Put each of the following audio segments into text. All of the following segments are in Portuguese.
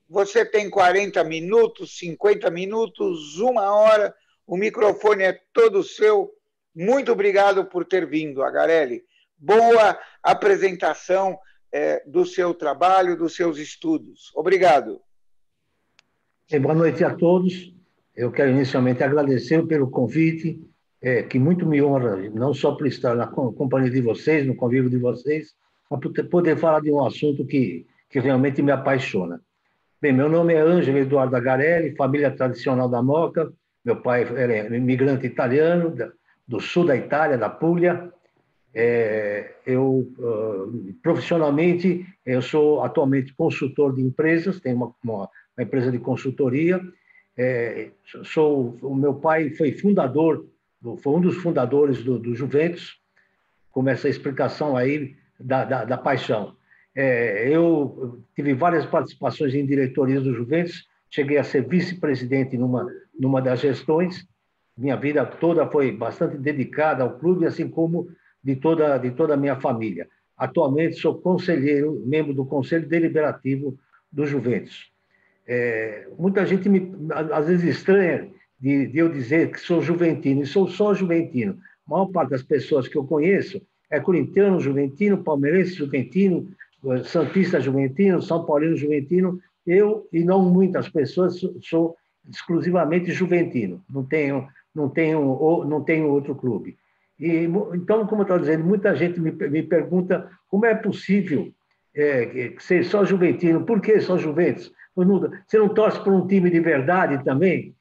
Você tem 40 minutos, 50 minutos, 1 hora, o microfone é todo seu. Muito obrigado por ter vindo, Agarelli. Boa apresentação do seu trabalho, dos seus estudos. Obrigado. Boa noite a todos. Eu quero inicialmente agradecer pelo convite, que muito me honra, não só por estar na companhia de vocês, no convívio de vocês, mas por poder falar de um assunto que realmente me apaixona. Bem, meu nome é Ângelo Eduardo Agarelli, família tradicional da Moca. Meu pai era imigrante italiano, do sul da Itália, da Puglia. Profissionalmente, eu sou atualmente consultor de empresas, tenho uma empresa de consultoria. O meu pai foi um dos fundadores do Juventus, como essa explicação aí da paixão. Eu tive várias participações em diretorias do Juventus, cheguei a ser vice-presidente numa das gestões. Minha vida toda foi bastante dedicada ao clube, assim como de toda a minha família. Atualmente sou conselheiro, membro do Conselho Deliberativo do Juventus. Muita gente às vezes estranha de eu dizer que sou juventino, e sou só juventino. A maior parte das pessoas que eu conheço é corintiano juventino, palmeirense juventino, santista juventino, são paulino juventino. Eu, e não muitas pessoas, sou exclusivamente juventino, não tenho outro clube. Então, como eu estou dizendo, muita gente me pergunta como é possível ser só juventino, por que só Juventus? Você não torce por um time de verdade também?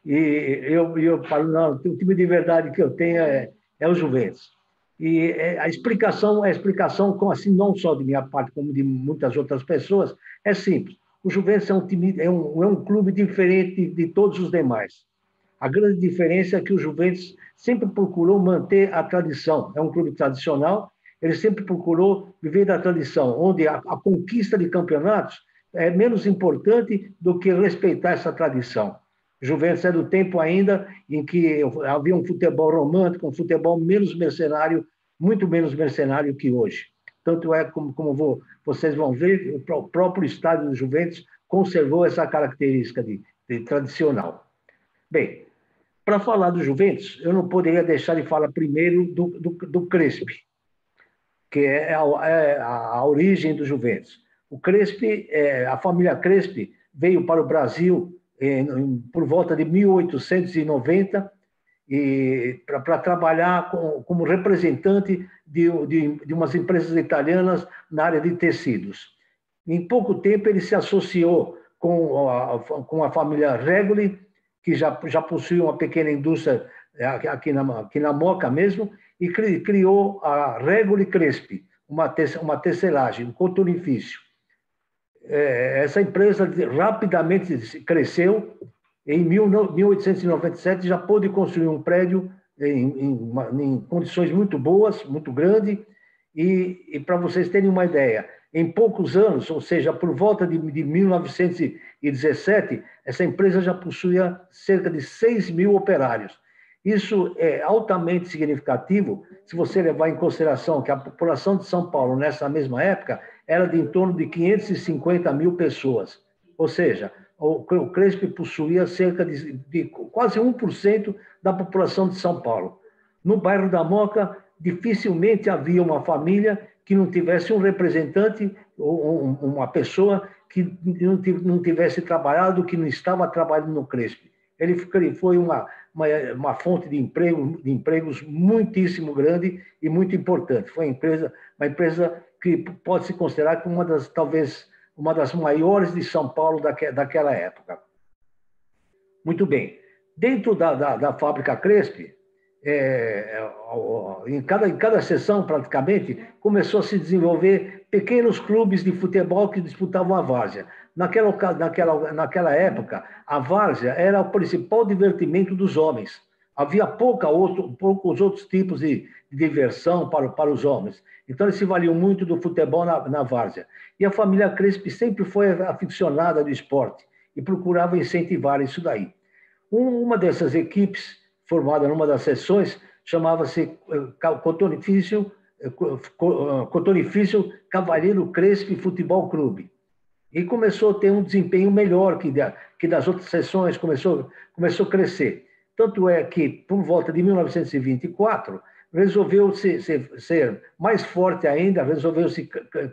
E eu falo, não, o time de verdade que eu tenho é o Juventus. E a explicação, assim, não só de minha parte, como de muitas outras pessoas, é simples. O Juventus é um clube diferente de todos os demais. A grande diferença é que o Juventus sempre procurou manter a tradição. É um clube tradicional, ele sempre procurou viver da tradição, onde a conquista de campeonatos é menos importante do que respeitar essa tradição. Juventus é do tempo ainda em que havia um futebol romântico, um futebol menos mercenário, muito menos mercenário que hoje. Tanto é, como vocês vão ver, o próprio estádio do Juventus conservou essa característica de tradicional. Bem, para falar do Juventus, eu não poderia deixar de falar primeiro do Crespi, que é a origem do Juventus. O Crespi, a família Crespi veio para o Brasil por volta de 1890 para trabalhar como representante de umas empresas italianas na área de tecidos. Em pouco tempo, ele se associou com a família Regoli, que já possui uma pequena indústria aqui na Moca mesmo, e criou a Regoli Crespi, uma tecelagem, um cotonifício. Essa empresa rapidamente cresceu. Em 1897 já pôde construir um prédio em condições muito boas, muito grande, e para vocês terem uma ideia, em poucos anos, ou seja, por volta de 1917, essa empresa já possuía cerca de 6.000 operários. Isso é altamente significativo se você levar em consideração que a população de São Paulo, nessa mesma época, era de em torno de 550 mil pessoas. Ou seja, o Crespi possuía cerca de quase 1% da população de São Paulo. No bairro da Moca, dificilmente havia uma família que não tivesse um representante ou uma pessoa que não tivesse trabalhado, que não estava trabalhando no Crespi. Ele foi uma fonte de empregos muitíssimo grande e muito importante. Foi uma empresa que pode se considerar como talvez uma das maiores de São Paulo daquela época. Muito bem. Dentro da fábrica Crespi, em cada seção, praticamente, começou a se desenvolver pequenos clubes de futebol que disputavam a várzea. Naquela época, a várzea era o principal divertimento dos homens. Havia poucos outros tipos de diversão para os homens. Então, eles se valiam muito do futebol na várzea. E a família Crespi sempre foi aficionada do esporte e procurava incentivar isso daí. Uma dessas equipes, formada numa das seções, chamava-se Cotonifício Cavalheiro Crespi Futebol Clube. e começou a ter um desempenho melhor que das outras seções, começou a crescer. Tanto é que, por volta de 1924, resolveu ser mais forte ainda, resolveu se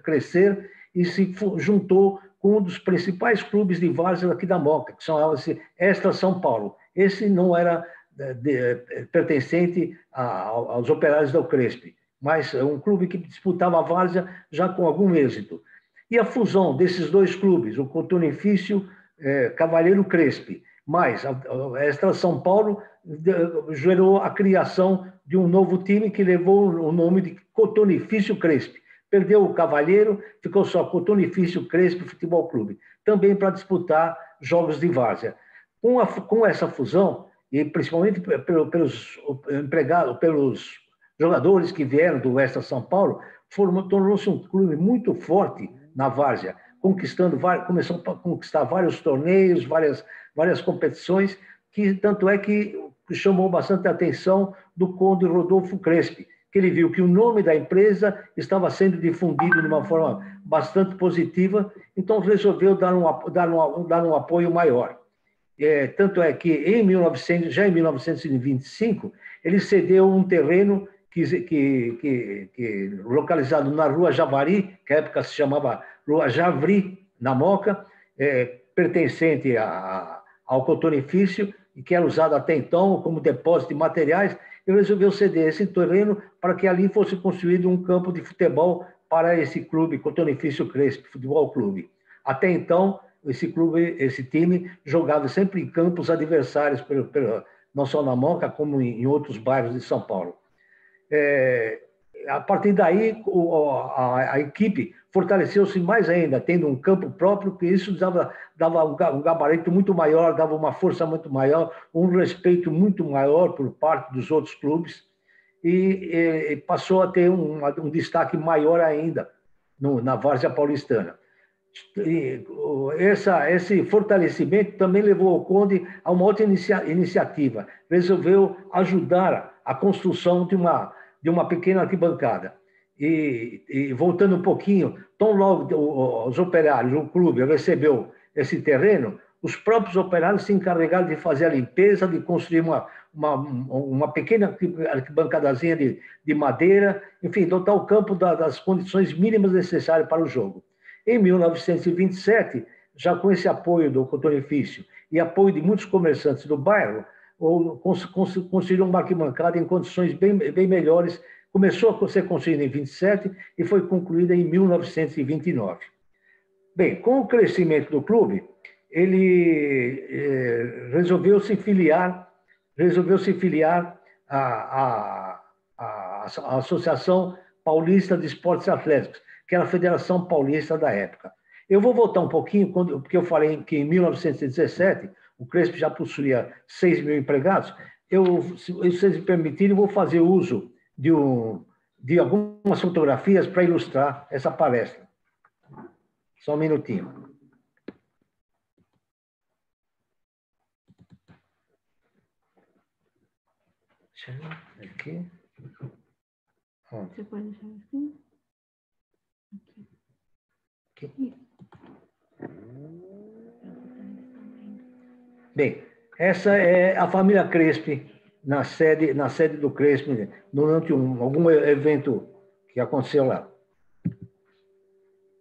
crescer e se juntou com um dos principais clubes de várzea aqui da Moca, que chamava-se Extra São Paulo. Esse não era pertencente aos operários da Ucresp, mas um clube que disputava a várzea já com algum êxito. E a fusão desses dois clubes, o Cotonifício Cavalheiro Crespi, mais a Extra São Paulo, gerou a criação de um novo time que levou o nome de Cotonifício Crespi. Perdeu o Cavalheiro, ficou só Cotonifício Crespi Futebol Clube, também para disputar jogos de várzea. Com essa fusão, e principalmente pelos empregados, pelos jogadores que vieram do Extra São Paulo, tornou-se um clube muito forte na várzea, começou a conquistar vários torneios, várias competições, que tanto é que chamou bastante a atenção do Conde Rodolfo Crespi, que ele viu que o nome da empresa estava sendo difundido de uma forma bastante positiva, então resolveu dar um apoio maior. Tanto é que já em 1925, ele cedeu um terreno localizado na Rua Javari, que à época se chamava Rua Javri, na Moca, pertencente ao Cotonifício, e que era usado até então como depósito de materiais, e resolveu ceder esse terreno para que ali fosse construído um campo de futebol para esse clube, Cotonifício Crespi Futebol Clube. Até então, esse time jogava sempre em campos adversários, não só na Moca, como em outros bairros de São Paulo. A partir daí, a equipe fortaleceu-se mais ainda, tendo um campo próprio, que isso dava um gabarito muito maior, dava uma força muito maior, um respeito muito maior por parte dos outros clubes, e passou a ter um destaque maior ainda na várzea paulistana. Esse fortalecimento também levou o Conde a uma outra iniciativa. Resolveu ajudar a construção de uma pequena arquibancada. E voltando um pouquinho, tão logo os operários, o clube recebeu esse terreno, os próprios operários se encarregaram de fazer a limpeza, de construir uma pequena arquibancadazinha de madeira, enfim, dotar o campo das condições mínimas necessárias para o jogo. Em 1927, já com esse apoio do Cotonifício e apoio de muitos comerciantes do bairro, construíram uma arquibancada em condições bem melhores. Começou a ser construída em 27 e foi concluída em 1929. Bem, com o crescimento do clube, ele resolveu se filiar à Associação Paulista de Esportes Atléticos, que era a Federação Paulista da época. Eu vou voltar um pouquinho, porque eu falei que em 1917 o Crespi já possuía 6 mil empregados. Se vocês me permitirem, eu vou fazer uso de algumas fotografias para ilustrar essa palestra. Só um minutinho. Aqui. Você pode deixar assim? Aqui. Bem, essa é a família Crespi na sede do Crespi, durante algum evento que aconteceu lá.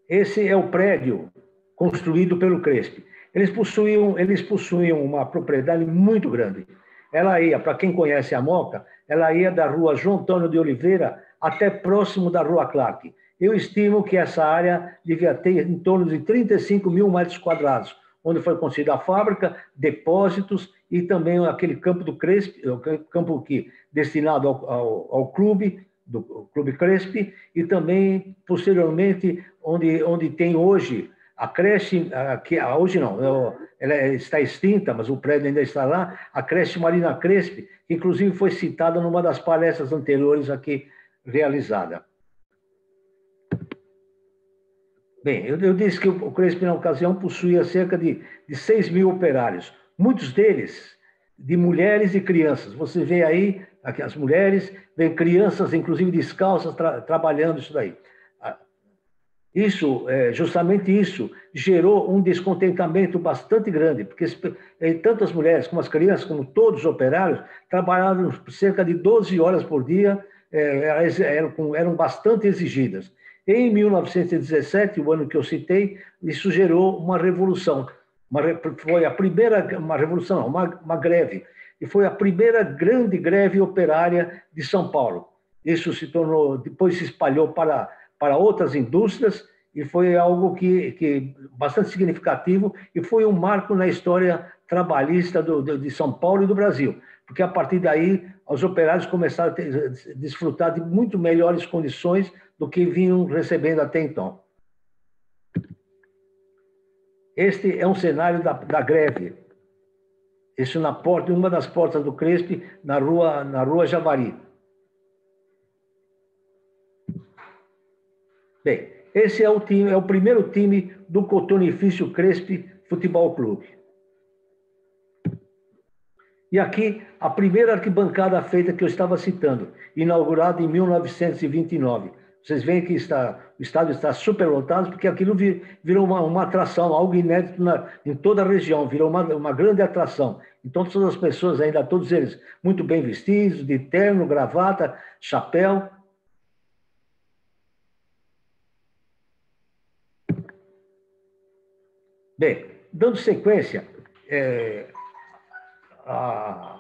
Esse é o prédio construído pelo Crespi. Eles possuíam uma propriedade muito grande. Ela ia, para quem conhece a Moca, ela ia da rua João Antônio de Oliveira até próximo da rua Clark. Eu estimo que essa área devia ter em torno de 35 mil metros quadrados, onde foi construída a fábrica, depósitos e também aquele campo do Crespi, campo destinado ao clube, do Clube Crespi, e também, posteriormente, onde tem hoje a creche, que hoje não, ela está extinta, mas o prédio ainda está lá, a creche Marina Crespi, que inclusive foi citada numa das palestras anteriores aqui realizada. Bem, eu disse que o Crespi, na ocasião, possuía cerca de 6 mil operários, muitos deles de mulheres e crianças. Você vê aí, aqui as mulheres, vê crianças, inclusive descalças, trabalhando isso daí. Isso, justamente isso, gerou um descontentamento bastante grande, porque tanto as mulheres como as crianças, como todos os operários, trabalhavam cerca de 12 horas por dia, eram bastante exigidas. Em 1917, o ano que eu citei, isso gerou uma revolução. Foi a primeira, uma revolução, não, uma greve, e foi a primeira grande greve operária de São Paulo. Isso se tornou, depois se espalhou para outras indústrias, e foi algo que bastante significativo e foi um marco na história trabalhista de São Paulo e do Brasil, porque a partir daí os operários começaram a desfrutar de muito melhores condições do que vinham recebendo até então. Este é um cenário da greve. Isso na porta, uma das portas do Crespi, na rua Javari. Bem, esse é o primeiro time do Cotonifício Crespi Futebol Clube. E aqui, a primeira arquibancada feita que eu estava citando, inaugurada em 1929. Vocês veem que o estádio está superlotado, porque aquilo virou uma atração, algo inédito em toda a região, virou uma grande atração. Então, todas as pessoas, ainda todos eles, muito bem vestidos, de terno, gravata, chapéu. Bem, dando sequência a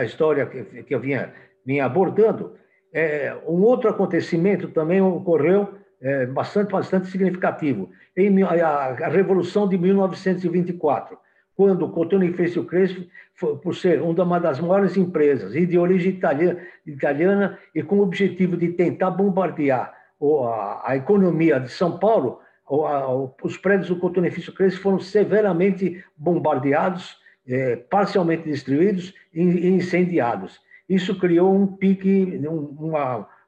história que eu vinha abordando, um outro acontecimento também ocorreu bastante significativo. A Revolução de 1924, quando o Cotonifício Crespi, por ser uma das maiores empresas e de origem italiana e com o objetivo de tentar bombardear a economia de São Paulo, os prédios do Cotonifício Crespi foram severamente bombardeados, parcialmente destruídos e incendiados. Isso criou um pique,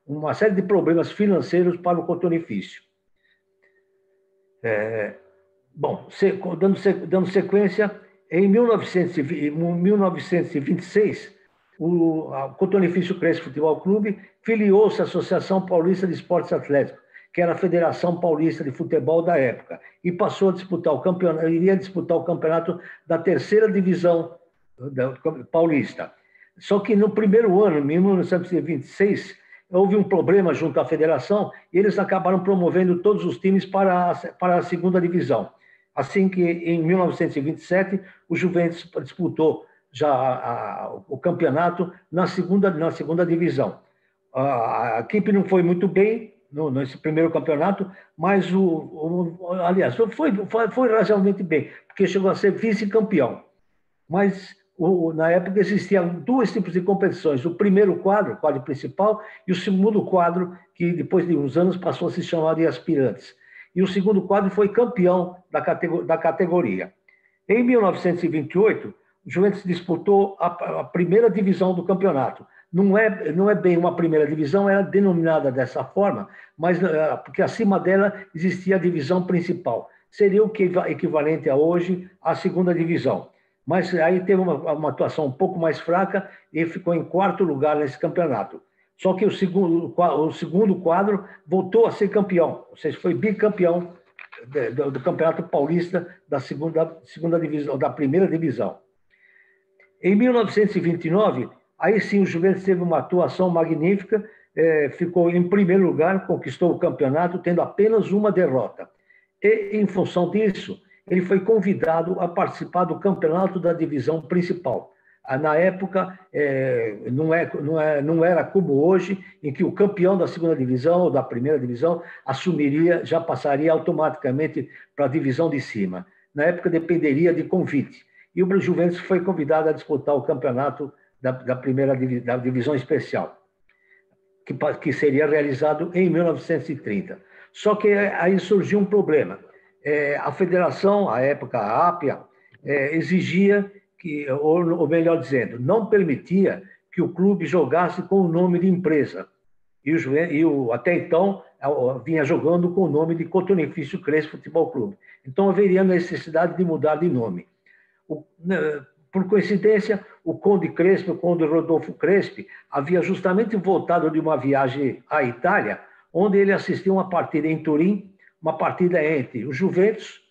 uma série de problemas financeiros para o Cotonifício. Bom, dando sequência, em 1926, o Cotonifício Crespi Futebol Clube filiou-se à Associação Paulista de Esportes Atléticos, que era a Federação Paulista de Futebol da época, e passou a disputar iria disputar o campeonato da terceira divisão paulista. Só que no primeiro ano, em 1926, houve um problema junto à federação e eles acabaram promovendo todos os times para a segunda divisão. Assim que, em 1927, o Juventus disputou já o campeonato na segunda divisão. A equipe não foi muito bem nesse primeiro campeonato, mas, aliás, foi razoavelmente bem, porque chegou a ser vice-campeão. Mas, na época, existiam dois tipos de competições. O primeiro quadro, o quadro principal, e o segundo quadro, que depois de uns anos passou a se chamar de aspirantes. E o segundo quadro foi campeão da categoria. Em 1928, o Juventus disputou a primeira divisão do campeonato. Não é bem uma primeira divisão, era denominada dessa forma, mas porque acima dela existia a divisão principal. Seria o equivalente a hoje à segunda divisão. Mas aí teve uma atuação um pouco mais fraca e ficou em quarto lugar nesse campeonato. Só que o segundo quadro voltou a ser campeão, ou seja, foi bicampeão do Campeonato Paulista da segunda divisão, da primeira divisão. Em 1929, aí sim o Juventus teve uma atuação magnífica, ficou em primeiro lugar, conquistou o campeonato, tendo apenas uma derrota. E, em função disso, ele foi convidado a participar do campeonato da divisão principal. Na época, não era como hoje, em que o campeão da segunda divisão ou da primeira divisão já passaria automaticamente para a divisão de cima. Na época, dependeria de convite. E o Juventus foi convidado a disputar o campeonato da divisão especial, que seria realizado em 1930. Só que aí surgiu um problema. A federação, à época, a APIA, exigia ou melhor dizendo, não permitia que o clube jogasse com o nome de empresa. Até então, vinha jogando com o nome de Cotonifício Crespi Futebol Clube. Então, haveria necessidade de mudar de nome. Por coincidência, o Conde Crespi, o Conde Rodolfo Crespi, havia justamente voltado de uma viagem à Itália, onde ele assistiu uma partida em Turim, uma partida entre o Juventus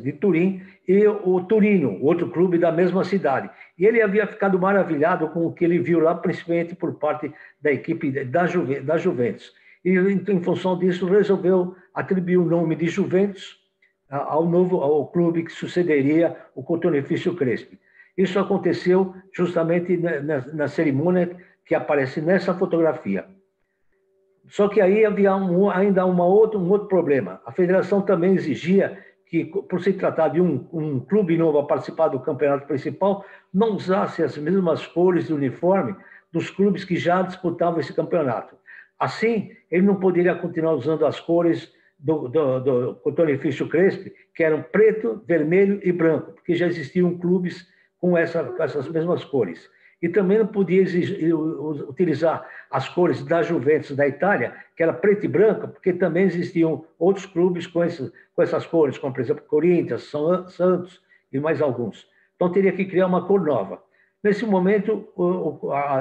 de Turim e o Torino, outro clube da mesma cidade. E ele havia ficado maravilhado com o que ele viu lá, principalmente por parte da equipe da Juventus. E, em função disso, resolveu atribuir o nome de Juventus ao clube que sucederia o Cotonifício Crespi. Isso aconteceu justamente na cerimônia que aparece nessa fotografia. Só que aí havia ainda um outro problema. A federação também exigia que, por se tratar de um clube novo a participar do campeonato principal, não usasse as mesmas cores de uniforme dos clubes que já disputavam esse campeonato. Assim, ele não poderia continuar usando as cores do Cotonifício Crespi, que eram preto, vermelho e branco, porque já existiam clubes com essas mesmas cores. E também não podia utilizar as cores da Juventus da Itália, que era preto e branca, porque também existiam outros clubes com essas cores, como, por exemplo, Corinthians, Santos e mais alguns. Então, teria que criar uma cor nova. Nesse momento,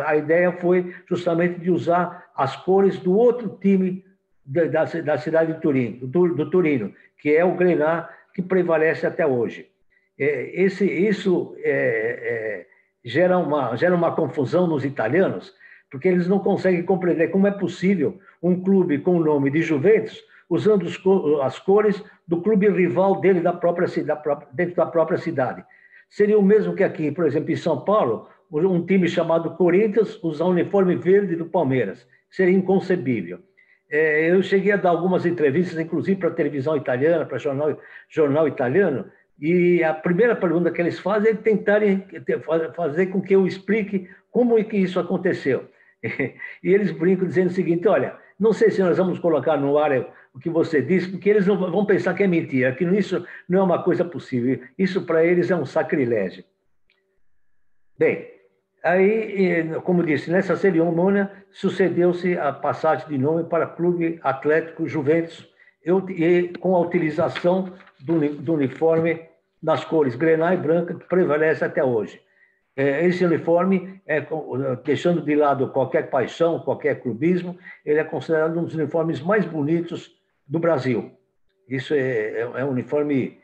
a ideia foi justamente de usar as cores do outro time da cidade de Turim, do Torino, que é o Grená, que prevalece até hoje. Isso gera uma confusão nos italianos, porque eles não conseguem compreender como é possível um clube com o nome de Juventus usando as cores do clube rival dele dentro da própria cidade. Seria o mesmo que aqui, por exemplo, em São Paulo, um time chamado Corinthians usar o uniforme verde do Palmeiras. Seria inconcebível. Eu cheguei a dar algumas entrevistas, inclusive para a televisão italiana, para jornal italiano, e a primeira pergunta que eles fazem é tentarem fazer com que eu explique como é que isso aconteceu. E eles brincam dizendo o seguinte: olha, não sei se nós vamos colocar no ar o que você disse, porque eles não vão pensar que é mentira, que isso não é uma coisa possível. Isso para eles é um sacrilégio. Bem, aí, como disse, nessa cerimônia sucedeu-se a passagem de nome para Clube Atlético Juventus, com a utilização do uniforme nas cores grená e branca, que prevalece até hoje. Esse uniforme, deixando de lado qualquer paixão, qualquer clubismo, ele é considerado um dos uniformes mais bonitos do Brasil. Isso é um uniforme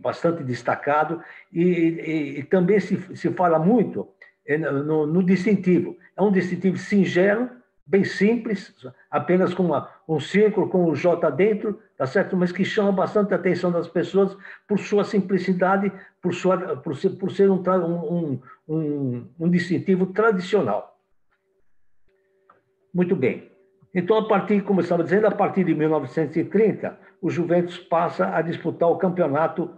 bastante destacado e também se fala muito no distintivo. É um distintivo singelo, bem simples, apenas com um círculo com o J dentro, tá certo? Mas que chama bastante a atenção das pessoas por sua simplicidade, por ser um distintivo tradicional. Muito bem. Então, como eu estava dizendo, a partir de 1930, o Juventus passa a disputar o campeonato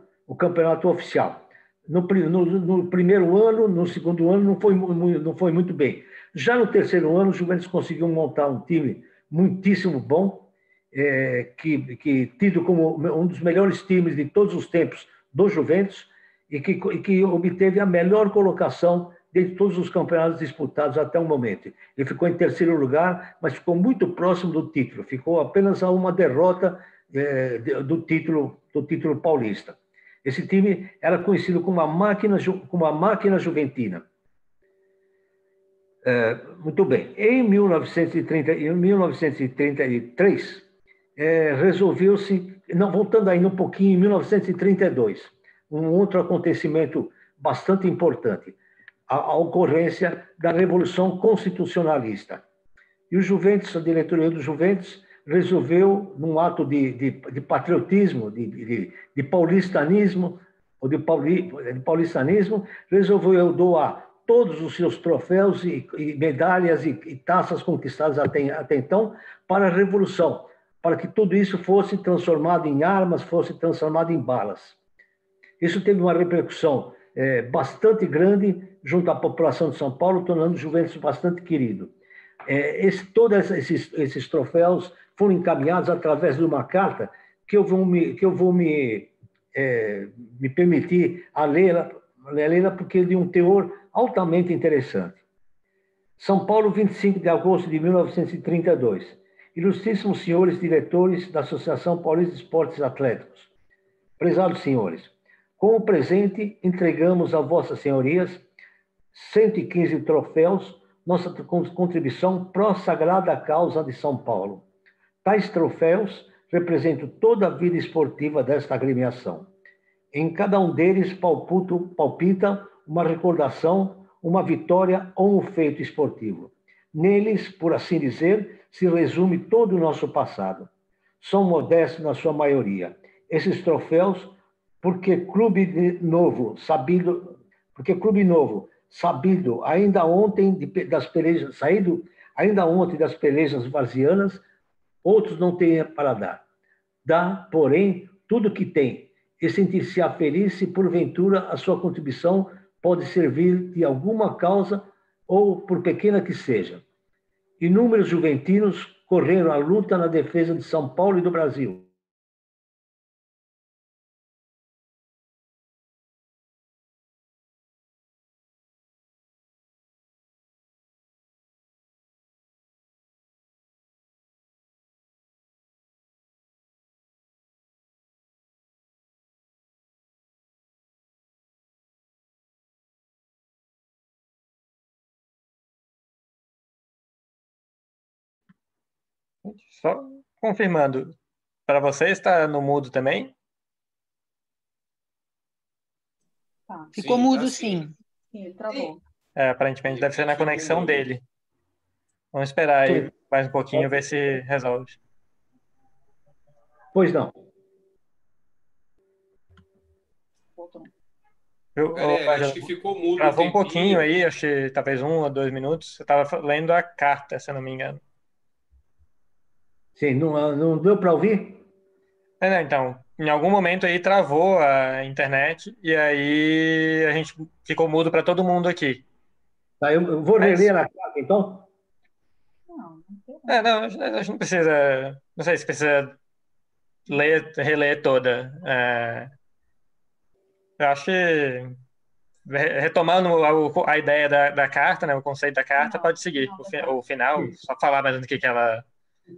oficial. No primeiro ano, no segundo ano, não foi muito bem. Já no terceiro ano, o Juventus conseguiu montar um time muitíssimo bom, tido como um dos melhores times de todos os tempos do Juventus, e que obteve a melhor colocação de todos os campeonatos disputados até o momento. Ele ficou em terceiro lugar, mas ficou muito próximo do título. Ficou apenas a uma derrota do título paulista. Esse time era conhecido como a máquina juventina. Muito bem. Em 1933, resolveu-se, voltando ainda um pouquinho, em 1932, um outro acontecimento bastante importante, a ocorrência da Revolução Constitucionalista. E o Juventus, a diretoria do Juventus, resolveu, num ato de patriotismo, de paulistanismo, resolveu doar todos os seus troféus e medalhas e taças conquistadas até então para a Revolução, para que tudo isso fosse transformado em armas, fosse transformado em balas. Isso teve uma repercussão bastante grande junto à população de São Paulo, tornando o Juventus bastante querido. Todos esses troféus foram encaminhados através de uma carta que eu vou me permitir a lê-la, porque é de um teor altamente interessante. São Paulo, 25 de agosto de 1932. Ilustríssimos senhores diretores da Associação Paulista de Esportes Atléticos. Prezados senhores, com o presente entregamos a vossas senhorias 115 troféus nossa contribuição pró-sagrada causa de São Paulo. Tais troféus representam toda a vida esportiva desta agremiação. Em cada um deles palpita uma recordação, uma vitória ou um feito esportivo. Neles, por assim dizer, se resume todo o nosso passado. São modestos na sua maioria. Esses troféus, porque Clube Novo, sabido ainda ontem das pelejas, saído ainda ontem das pelejas varzianas, outros não têm para dar. Dá, porém, tudo que tem, e sentir-se-á feliz se, porventura, a sua contribuição pode servir de alguma causa, ou por pequena que seja. Inúmeros juventinos correram a luta na defesa de São Paulo e do Brasil. Só confirmando, para você está no mudo também? Tá. Ficou mudo, sim. Sim, travou. Aparentemente deve ser na conexão dele. Vamos esperar aí mais um pouquinho, ver se resolve. Pois não. Acho que ficou mudo. Travou um pouquinho aí, acho que talvez 1 ou 2 minutos. Eu estava lendo a carta, se eu não me engano. Sim, não deu para ouvir? Não, então, em algum momento aí travou a internet e aí a gente ficou mudo para todo mundo aqui. Tá, eu vou reler a carta, então? Não, a gente não precisa. Não sei se precisa reler toda. Eu acho que, retomando a ideia da carta, né, o conceito da carta, pode seguir. O final, só falar mais do que ela.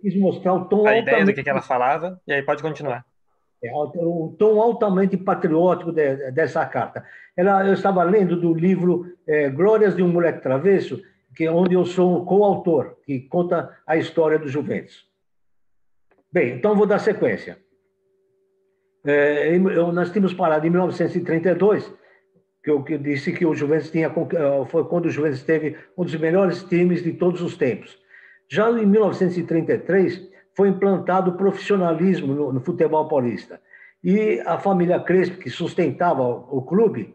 Quis mostrar o tom a ideia do que ela falava, e aí pode continuar. O tom altamente patriótico dessa carta. Eu estava lendo do livro Glórias de um Moleque Travesso, onde eu sou coautor, que conta a história do Juventus. Bem, então vou dar sequência. Nós tínhamos parado em 1932, que eu disse que o Juventus foi quando o Juventus teve um dos melhores times de todos os tempos. Já em 1933, foi implantado o profissionalismo no futebol paulista. E a família Crespo, que sustentava o clube,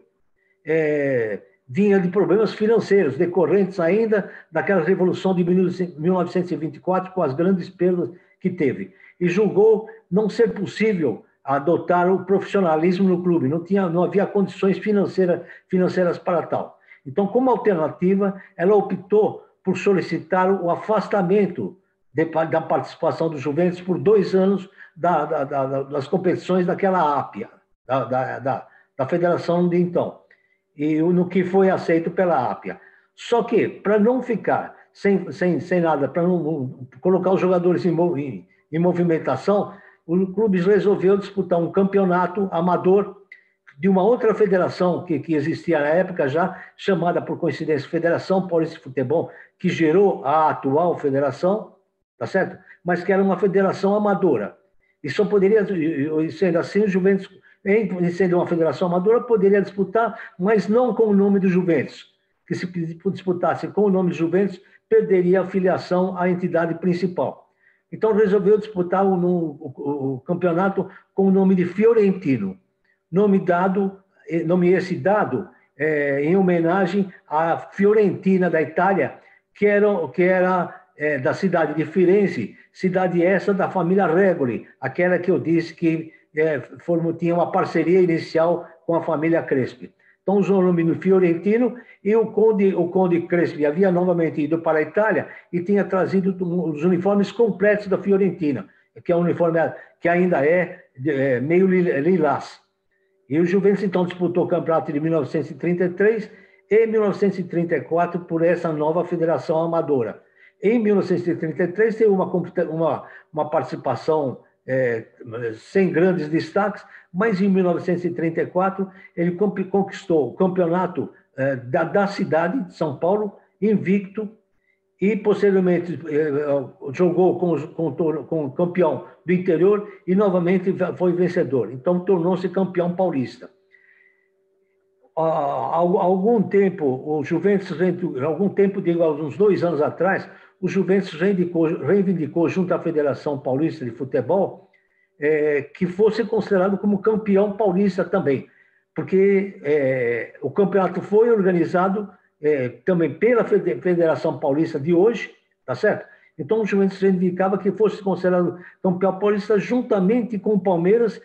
vinha de problemas financeiros, decorrentes ainda daquela Revolução de 1924, com as grandes perdas que teve. E julgou não ser possível adotar o profissionalismo no clube, não havia condições financeiras para tal. Então, como alternativa, ela optou por solicitar o afastamento da participação do Juventus por 2 anos das competições daquela APIA, da federação de então, e no que foi aceito pela APIA. Só que, para não ficar sem nada, para não colocar os jogadores em movimentação, o clube resolveu disputar um campeonato amador de uma outra federação que existia na época já, chamada, por coincidência, Federação Paulista de Futebol, que gerou a atual federação, tá certo? Mas que era uma federação amadora. E só poderia, sendo assim, o Juventus, sendo uma federação amadora, poderia disputar, mas não com o nome do Juventus. Que se disputasse com o nome do Juventus, perderia a filiação à entidade principal. Então, resolveu disputar o campeonato com o nome de Fiorentino. Nome esse dado em homenagem à Fiorentina da Itália, que era da cidade de Firenze, cidade essa da família Regoli, aquela que eu disse que tinha uma parceria inicial com a família Crespi. Então, usou o nome do Fiorentino, e o conde Crespi havia novamente ido para a Itália e tinha trazido os uniformes completos da Fiorentina, que é um uniforme que ainda é meio lilás. E o Juventus, então, disputou o campeonato de 1933 e 1934 por essa nova federação amadora. Em 1933, teve uma participação sem grandes destaques, mas em 1934 ele conquistou o campeonato da cidade de São Paulo, invicto, e, posteriormente, jogou com o campeão do interior e, novamente, foi vencedor. Então, tornou-se campeão paulista. Há algum tempo, o Juventus, digo, há uns 2 anos atrás, o Juventus reivindicou junto à Federação Paulista de Futebol que fosse considerado como campeão paulista também, porque o campeonato foi organizado também pela Federação Paulista de hoje, tá certo? Então, o Juventus reivindicava que fosse considerado campeão paulista juntamente com o Palmeiras,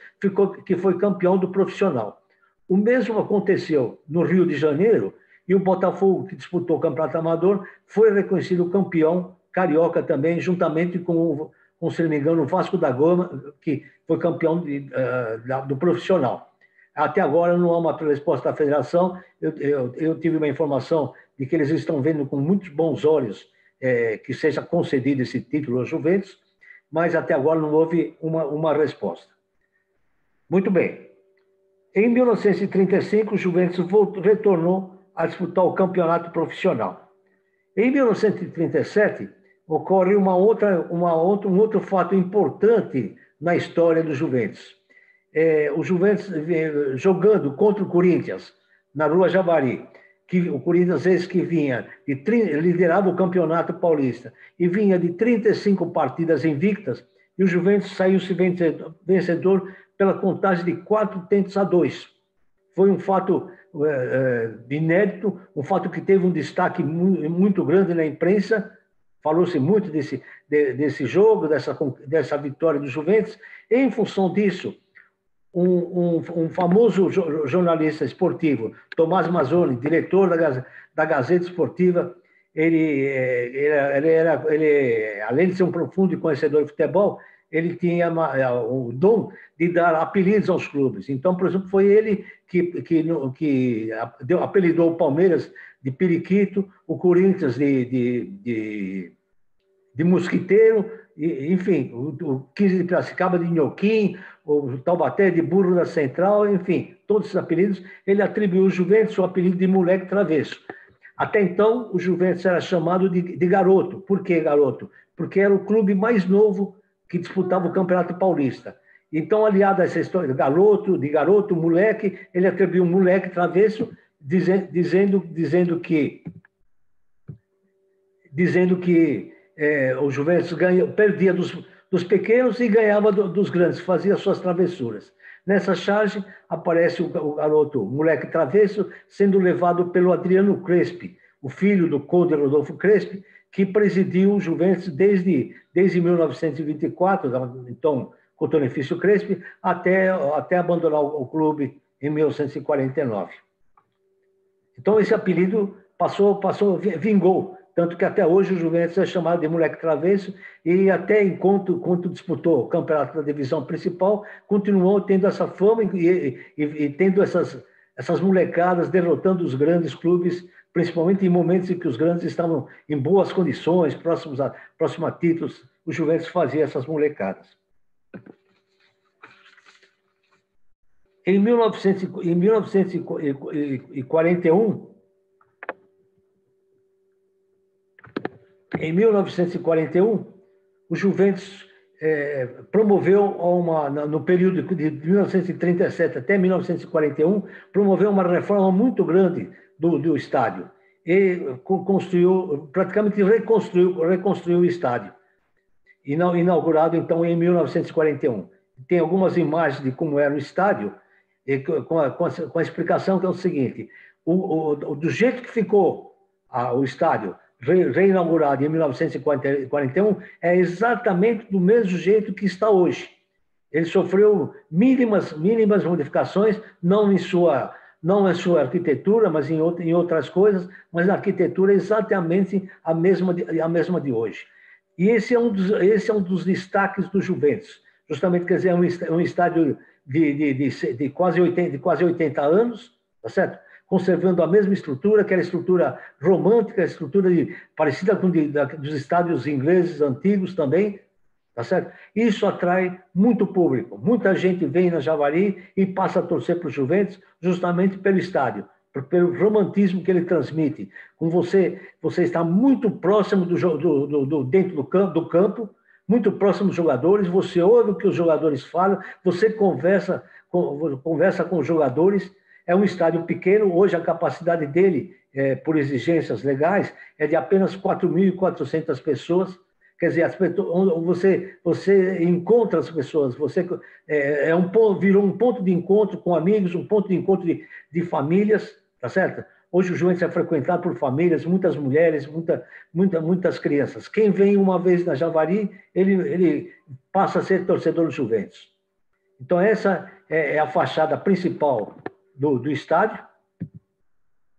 que foi campeão do profissional. O mesmo aconteceu no Rio de Janeiro, e o Botafogo, que disputou o Campeonato Amador, foi reconhecido campeão carioca também, juntamente com, se não me engano, o Vasco da Gama, que foi campeão do profissional. Até agora não há uma resposta da federação. Eu tive uma informação de que eles estão vendo com muitos bons olhos que seja concedido esse título aos Juventus, mas até agora não houve uma resposta. Muito bem. Em 1935, o Juventus retornou a disputar o campeonato profissional. Em 1937, ocorre um outro fato importante na história do Juventus. O Juventus jogando contra o Corinthians, na Rua Javari, que o Corinthians, esse que liderava o Campeonato Paulista, e vinha de 35 partidas invictas, e o Juventus saiu-se vencedor pela contagem de 4-2. Foi um fato inédito, um fato que teve um destaque muito grande na imprensa. Falou-se muito desse jogo, dessa vitória do Juventus. E, em função disso, um famoso jornalista esportivo, Tomás Mazzoni, diretor da Gazeta Esportiva, ele, além de ser um profundo conhecedor de futebol, ele tinha o dom de dar apelidos aos clubes. Então, por exemplo, foi ele que apelidou o Palmeiras de Periquito, o Corinthians de Mosquiteiro, enfim, o 15 de Piracicaba de Nhoquim, o Taubaté de Burro da Central, enfim, todos esses apelidos, ele atribuiu ao Juventus o apelido de moleque travesso. Até então, o Juventus era chamado de garoto. Por que garoto? Porque era o clube mais novo que disputava o Campeonato Paulista. Então, aliado a essa história de garoto, moleque, ele atribuiu moleque travesso, dizendo que o Juventus perdia dos pequenos e ganhava dos grandes, fazia suas travessuras. Nessa charge, aparece o garoto, moleque travesso, sendo levado pelo Adriano Crespi, o filho do Conde Rodolfo Crespi, que presidiu o Juventus desde 1924, então Cotonifício Crespi, até abandonar o clube em 1949. Então, esse apelido vingou, tanto que até hoje o Juventus é chamado de moleque travesso, e até enquanto disputou o campeonato da divisão principal, continuou tendo essa fama e tendo essas molecadas derrotando os grandes clubes, principalmente em momentos em que os grandes estavam em boas condições, próximos a títulos, o Juventus fazia essas molecadas. Em 1941, o Juventus promoveu, no período de 1937 até 1941, promoveu uma reforma muito grande do estádio e praticamente reconstruiu o estádio, inaugurado então em 1941. Tem algumas imagens de como era o estádio, com a explicação que é o seguinte: do jeito que ficou o estádio reinaugurado em 1941 é exatamente do mesmo jeito que está hoje. Ele sofreu mínimas modificações, não em sua arquitetura, mas em outras coisas, mas na arquitetura é exatamente a mesma de hoje. E esse é um dos destaques do Juventus. Justamente, quer dizer, é um estádio de quase 80 anos, tá certo? Conservando a mesma estrutura, que era a estrutura romântica, a estrutura parecida com dos estádios ingleses antigos também, tá certo? Isso atrai muito público. Muita gente vem na Javari e passa a torcer para o Juventus justamente pelo estádio. pelo romantismo que ele transmite. Com você está muito próximo dentro do campo, muito próximo dos jogadores, você ouve o que os jogadores falam, você conversa com os jogadores. É um estádio pequeno, hoje a capacidade dele, por exigências legais, é de apenas 4.400 pessoas. Quer dizer, você encontra as pessoas, virou um ponto de encontro com amigos, um ponto de encontro de famílias, tá certo? Hoje o Juventus é frequentado por famílias, muitas mulheres, muitas crianças. Quem vem uma vez na Javari, ele passa a ser torcedor do Juventus. Então, essa é a fachada principal do estádio.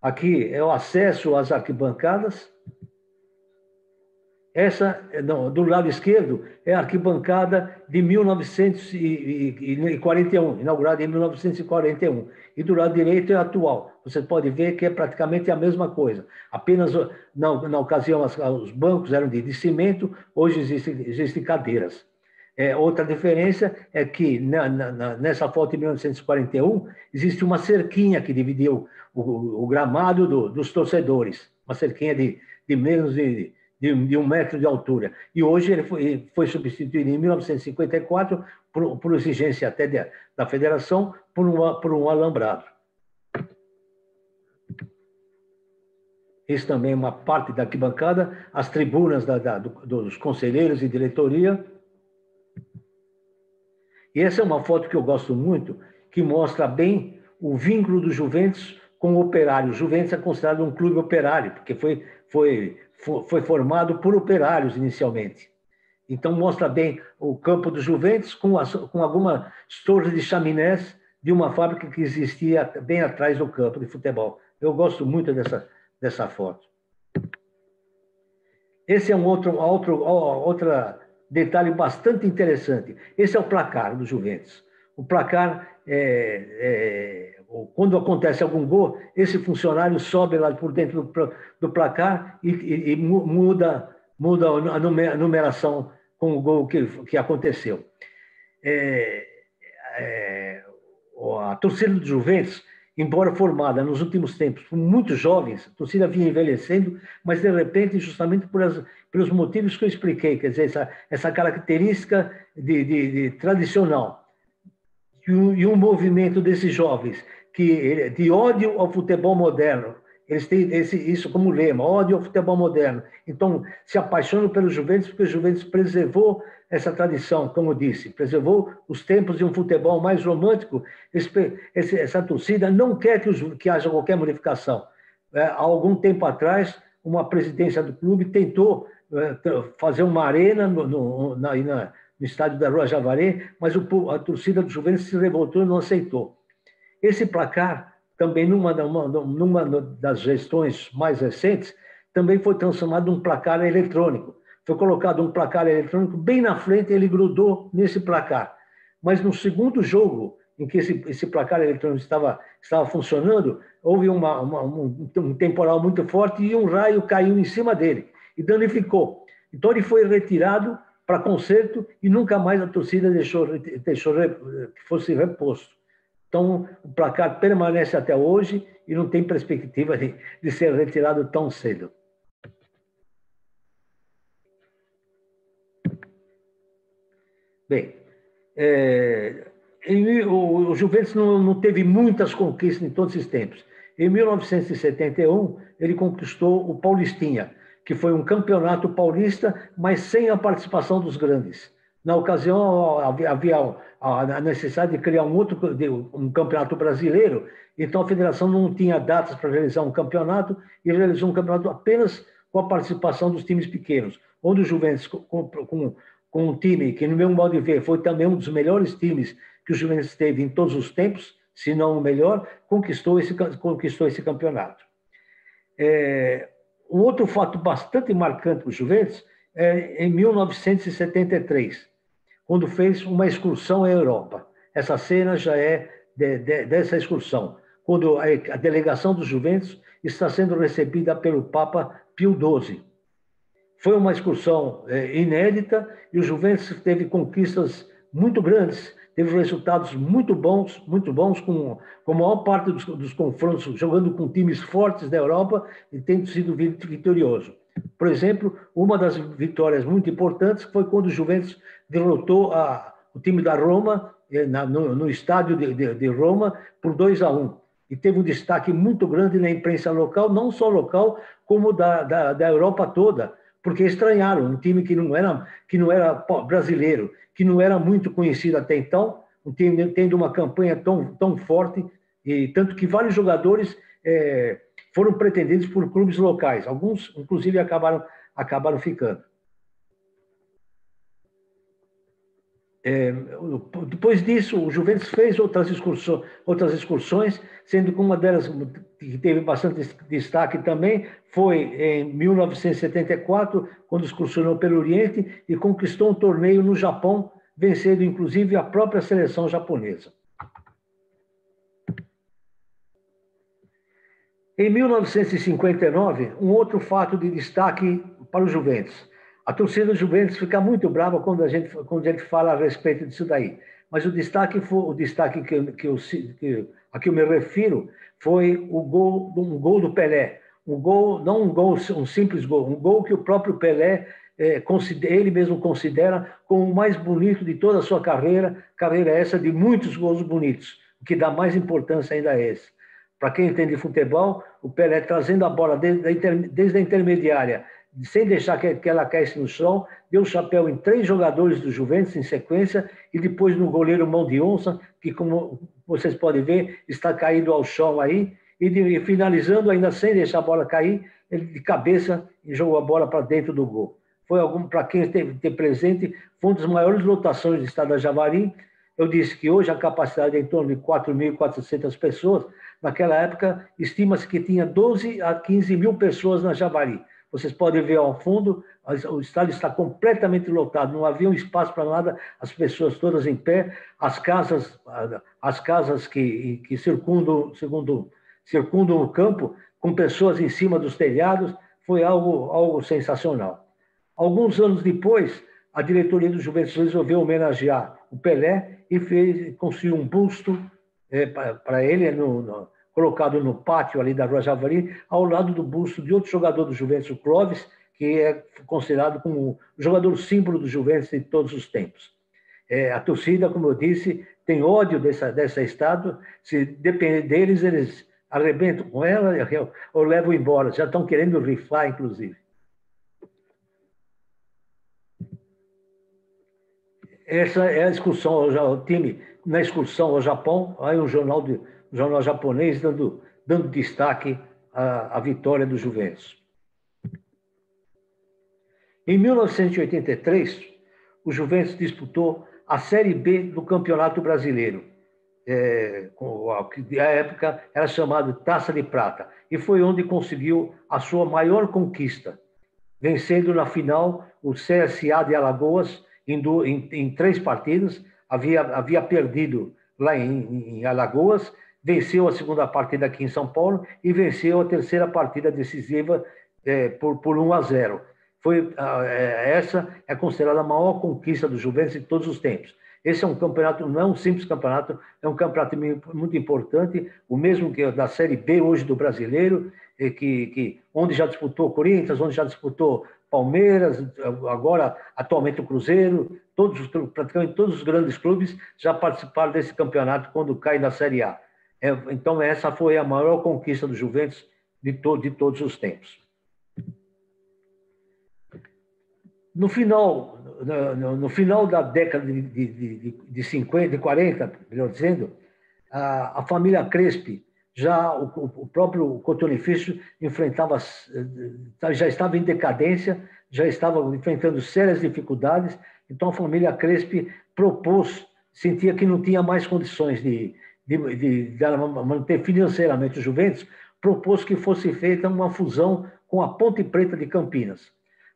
Aqui é o acesso às arquibancadas. Essa, não, do lado esquerdo, é a arquibancada de 1941, inaugurada em 1941. E do lado direito é a atual. Você pode ver que é praticamente a mesma coisa. Apenas, na ocasião, os bancos eram de cimento, hoje existem cadeiras. Outra diferença é que, nessa foto de 1941, existe uma cerquinha que dividiu o gramado dos torcedores. Uma cerquinha de menos de 1 metro de altura. E hoje ele foi substituído em 1954, por exigência até da federação, por um alambrado. Esse também é uma parte da arquibancada, as tribunas dos conselheiros e diretoria. E essa é uma foto que eu gosto muito, que mostra bem o vínculo do Juventus com o Operário. O Juventus é considerado um clube operário, porque foi formado por operários inicialmente. Então, mostra bem o campo do Juventus com algumas torres de chaminés de uma fábrica que existia bem atrás do campo de futebol. Eu gosto muito dessa foto. Esse é um outro detalhe bastante interessante. Esse é o placar do Juventus. O placar, quando acontece algum gol, esse funcionário sobe lá por dentro do placar e muda a numeração com o gol que aconteceu. A torcida do Juventus, embora formada nos últimos tempos por muitos jovens, a torcida vinha envelhecendo, mas de repente, justamente pelos motivos que eu expliquei, quer dizer, essa característica de tradicional, e um movimento desses jovens de ódio ao futebol moderno. Eles têm isso como lema, ódio ao futebol moderno. Então, se apaixonam pelo Juventus, porque o Juventus preservou essa tradição, como eu disse, preservou os tempos de um futebol mais romântico. Essa torcida não quer que haja qualquer modificação. Há algum tempo atrás, uma presidência do clube tentou fazer uma arena no estádio da Rua Javari, mas a torcida do Juventus se revoltou e não aceitou. Esse placar, também numa das gestões mais recentes, também foi transformado num placar eletrônico. Foi colocado um placar eletrônico bem na frente, ele grudou nesse placar. Mas no segundo jogo, em que esse placar eletrônico estava funcionando, houve um temporal muito forte e um raio caiu em cima dele e danificou. Então ele foi retirado para conserto e nunca mais a torcida deixou que fosse reposto. Então, o placar permanece até hoje e não tem perspectiva de ser retirado tão cedo. Bem, o Juventus não teve muitas conquistas em todos esses tempos. Em 1971, ele conquistou o Paulistinha, que foi um campeonato paulista, mas sem a participação dos grandes. Na ocasião, havia a necessidade de criar um campeonato brasileiro, então a federação não tinha datas para realizar um campeonato, e realizou um campeonato apenas com a participação dos times pequenos, onde o Juventus, com um time que, no meu modo de ver, foi também um dos melhores times que o Juventus teve em todos os tempos, se não o melhor, conquistou esse campeonato. Um outro fato bastante marcante para o Juventus é em 1973, quando fez uma excursão à Europa. Essa cena já é dessa excursão, quando a delegação dos Juventus está sendo recebida pelo Papa Pio XII. Foi uma excursão inédita e o Juventus teve conquistas muito grandes, teve resultados muito bons com a maior parte dos confrontos, jogando com times fortes da Europa e tendo sido vitorioso. Por exemplo, uma das vitórias muito importantes foi quando o Juventus derrotou o time da Roma no estádio de Roma por 2-1. E teve um destaque muito grande na imprensa local, não só local, como da Europa toda, porque estranharam um time que não era brasileiro, que não era muito conhecido até então, um time tendo uma campanha tão forte, e tanto que vários jogadores foram pretendidos por clubes locais. Alguns, inclusive, acabaram ficando. Depois disso, o Juventus fez outras excursões, sendo que uma delas que teve bastante destaque também foi em 1974, quando excursionou pelo Oriente e conquistou um torneio no Japão, vencendo inclusive a própria seleção japonesa. Em 1959, um outro fato de destaque para o Juventus. A torcida do Juventus fica muito brava quando a gente fala a respeito disso daí. Mas o destaque a que eu me refiro foi um gol do Pelé. Um simples gol, um gol que o próprio Pelé, ele mesmo considera como o mais bonito de toda a sua carreira essa de muitos gols bonitos. O que dá mais importância ainda é esse. Para quem entende futebol, o Pelé trazendo a bola desde a intermediária, sem deixar que ela caísse no chão, deu chapéu em 3 jogadores do Juventus em sequência e depois no goleiro Mão de Onça, que, como vocês podem ver, está caído ao chão aí, e finalizando ainda sem deixar a bola cair, ele de cabeça jogou a bola para dentro do gol. Para quem esteve presente, foi uma das maiores lotações do estado da Javari. Eu disse que hoje a capacidade é em torno de 4.400 pessoas. Naquela época, estima-se que tinha 12 a 15 mil pessoas na Javari. Vocês podem ver ao fundo, o estádio está completamente lotado, não havia um espaço para nada, as pessoas todas em pé, as casas que circundam o campo, com pessoas em cima dos telhados, foi algo sensacional. Alguns anos depois, a diretoria do Juventus resolveu homenagear o Pelé e construiu um busto para ele, colocado no pátio ali da Rua Javari, ao lado do busto de outro jogador do Juventus, o Clóvis, que é considerado como o jogador símbolo do Juventus de todos os tempos. A torcida, como eu disse, tem ódio dessa estátua. Se depender deles, eles arrebentam com ela ou levam embora. Já estão querendo rifar, inclusive. Essa é a excursão ao time, na excursão ao Japão, aí um jornal japonês dando destaque à vitória do Juventus. Em 1983, o Juventus disputou a Série B do Campeonato Brasileiro, que na época era chamado Taça de Prata, e foi onde conseguiu a sua maior conquista, vencendo na final o CSA de Alagoas em 3 partidas. Havia perdido lá em Alagoas, venceu a segunda partida aqui em São Paulo e venceu a terceira partida decisiva por 1-0. Essa é considerada a maior conquista do Juventus de todos os tempos. Esse é um campeonato, não é um simples campeonato, é um campeonato muito importante, o mesmo que da Série B hoje do Brasileiro, onde já disputou Corinthians, onde já disputou Palmeiras, agora atualmente o Cruzeiro, praticamente todos os grandes clubes já participaram desse campeonato quando cai na Série A. Então essa foi a maior conquista do Juventus de todos os tempos. No final da década de 50, de 40, melhor dizendo, a família Crespi, já o próprio Cotonifício já estava em decadência, já estava enfrentando sérias dificuldades, então a família Crespi sentia que não tinha mais condições de manter financeiramente o Juventus, propôs que fosse feita uma fusão com a Ponte Preta de Campinas.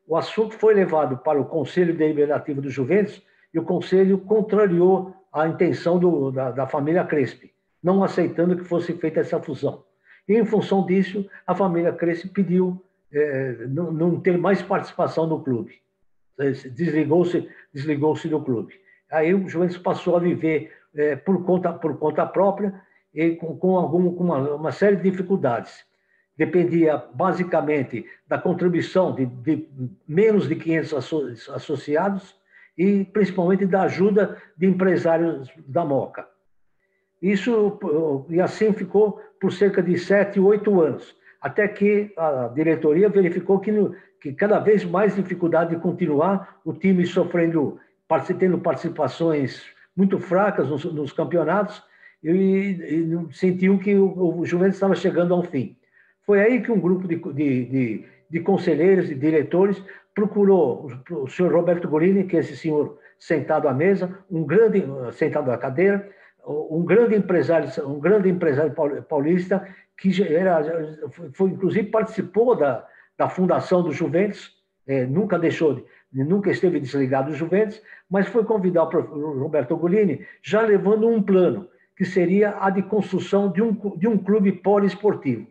O assunto foi levado para o Conselho Deliberativo do Juventus e o Conselho contrariou a intenção da família Crespi, não aceitando que fosse feita essa fusão. E, em função disso, a família Crespi pediu não ter mais participação no clube. Desligou-se do clube. Aí o Juventus passou a viver por conta própria e com uma série de dificuldades. Dependia basicamente da contribuição de menos de 500 associados e principalmente da ajuda de empresários da Moca. E assim ficou por cerca de 7, 8 anos, até que a diretoria verificou que cada vez mais dificuldade de continuar, o time tendo participações muito fracas nos campeonatos, e sentiu que o Juventus estava chegando ao fim. Foi aí que um grupo de conselheiros e diretores procurou o senhor Roberto Golini, que é esse senhor sentado à mesa, sentado à cadeira, um grande empresário paulista, que inclusive participou da fundação do Juventus, nunca esteve desligado do Juventus, mas foi convidar o Roberto Golini, já levando um plano, que seria a de construção de um clube poliesportivo.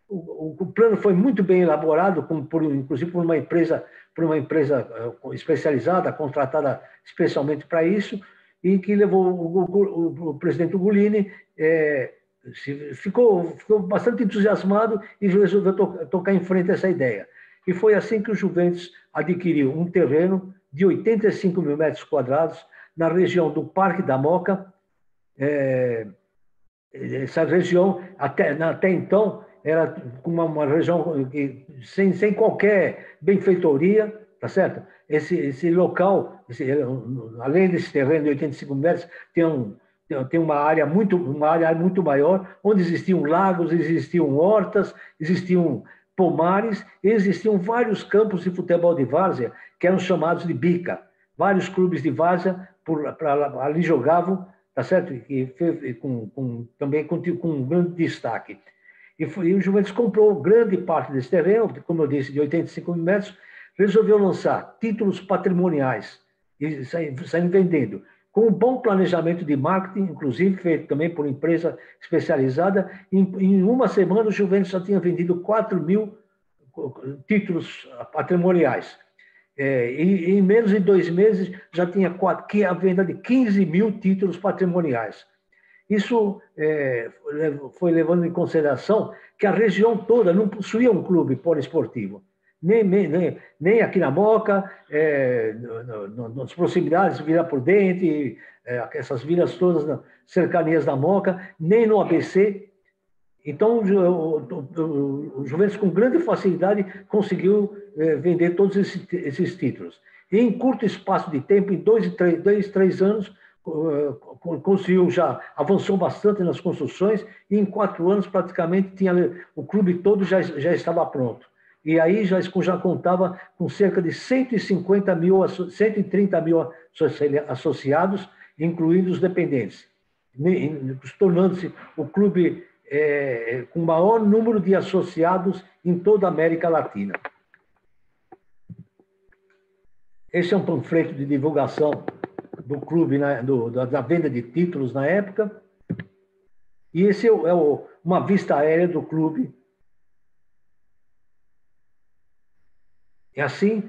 O plano foi muito bem elaborado, inclusive por uma empresa especializada, contratada especialmente para isso, e que levou o presidente Golini, ficou bastante entusiasmado e resolveu tocar em frente essa ideia. E foi assim que o Juventus adquiriu um terreno de 85 mil metros quadrados na região do Parque da Moca. Essa região, até então, era uma região sem qualquer benfeitoria, tá certo? Esse local, além desse terreno de 85 metros, tem uma área muito maior, onde existiam lagos, existiam hortas, existiam pomares, e existiam vários campos de futebol de várzea, que eram chamados de bica. Vários clubes de várzea ali jogavam, tá certo? Também com um grande destaque. E o Juventus comprou grande parte desse terreno, como eu disse, de 85 mil metros, resolveu lançar títulos patrimoniais e saindo vendendo, com um bom planejamento de marketing, inclusive feito também por empresa especializada. Em uma semana, o Juventus já tinha vendido 4 mil títulos patrimoniais. E em menos de 2 meses, já tinha a venda de 15 mil títulos patrimoniais. Isso foi levando em consideração que a região toda não possuía um clube poliesportivo. Nem aqui na Moca, nas proximidades, Vila Prudente, essas vilas todas nas cercanias da Moca, nem no ABC. Então, o Juventus, com grande facilidade, conseguiu vender todos esses títulos. E em curto espaço de tempo, em 3 anos, avançou bastante nas construções, e em 4 anos, praticamente, o clube todo já estava pronto. E aí já contava com cerca de 130 mil associados, incluindo os dependentes, tornando-se o clube com o maior número de associados em toda a América Latina. Esse é um panfleto de divulgação do clube, da venda de títulos na época. E esse é uma vista aérea do clube. E assim,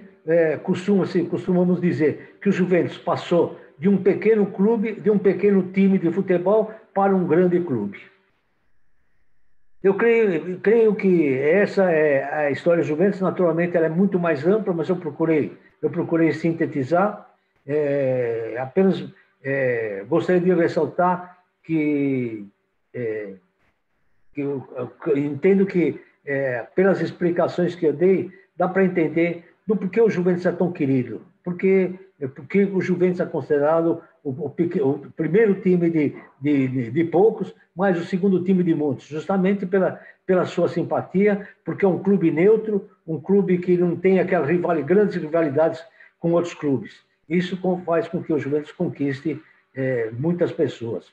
costumamos dizer que o Juventus passou de um pequeno clube, de um pequeno time de futebol, para um grande clube. Eu creio que essa é a história do Juventus. Naturalmente, ela é muito mais ampla, mas eu procurei sintetizar. Apenas gostaria de ressaltar que eu entendo que, pelas explicações que eu dei, dá para entender do porquê o Juventus é tão querido, porque o Juventus é considerado o primeiro time de poucos, mas o segundo time de muitos, justamente pela sua simpatia, porque é um clube neutro, um clube que não tem aquelas grandes rivalidades com outros clubes. Isso faz com que o Juventus conquiste muitas pessoas.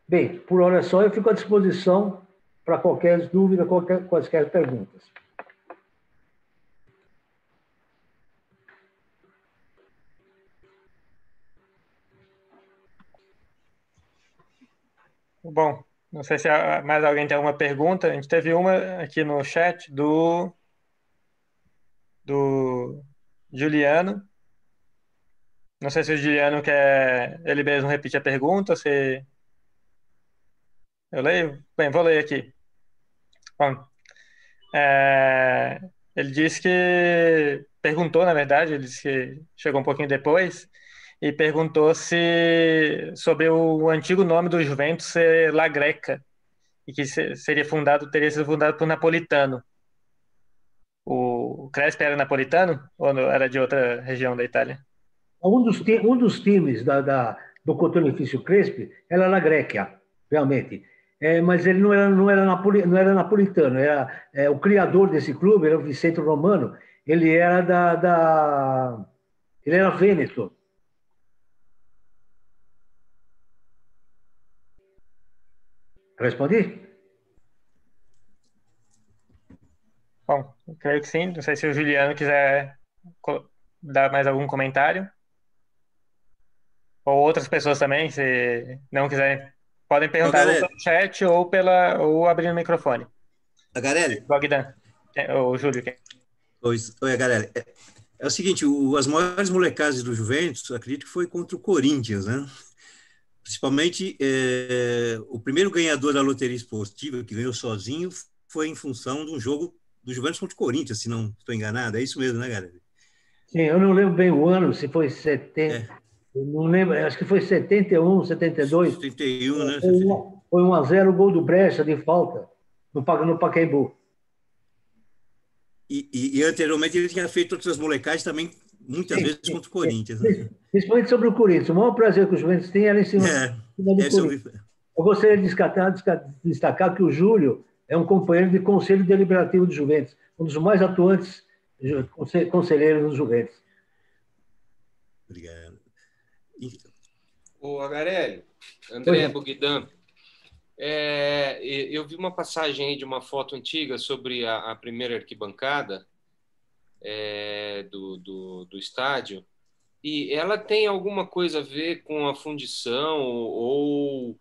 Bem, por hora só, eu fico à disposição para qualquer dúvida, quaisquer perguntas. Bom, não sei se mais alguém tem alguma pergunta. A gente teve uma aqui no chat do Juliano. Não sei se o Juliano quer ele mesmo repetir a pergunta, se eu leio? Bem, vou ler aqui. Bom, ele disse que perguntou, na verdade, ele disse que chegou um pouquinho depois e perguntou se sobre o antigo nome do Juventus ser La Greca e que teria sido fundado por Napolitano. O Crespi era napolitano ou era de outra região da Itália? Um dos times do Cotonifício Crespi era La Greca, realmente. Mas ele não era napolitano, o criador desse clube, era o Vicente Romano, ele era ele era vêneto. Respondi? Bom, eu creio que sim. Não sei se o Juliano quiser dar mais algum comentário. Ou outras pessoas também, se não quiserem, podem perguntar ou pelo chat ou abrir o microfone. Agarelli? Bogdan, o Júlio. Oi, Agarelli. É o seguinte, as maiores molecadas do Juventus, acredito que foi contra o Corinthians, né? Principalmente, o primeiro ganhador da loteria esportiva, que ganhou sozinho, foi em função de um jogo do Juventus contra o Corinthians, se não estou enganado. É isso mesmo, né, Agarelli? Sim, eu não lembro bem o ano, se foi 70... Não lembro, acho que foi 71, 72. 71, né? Foi 1-0 o gol do Brecha de falta no Pacaembu. E anteriormente ele tinha feito outras molecagens também, muitas vezes contra o Corinthians. Né? Principalmente sobre o Corinthians. O maior prazer que o Juventus tem era em cima do Corinthians. Eu gostaria de destacar que o Júlio é um companheiro de conselho deliberativo do Juventus, um dos mais atuantes conselheiros do Juventus. Obrigado. O Agarelli, André Bogdan, eu vi uma passagem aí de uma foto antiga sobre a primeira arquibancada do estádio, e ela tem alguma coisa a ver com a fundição ou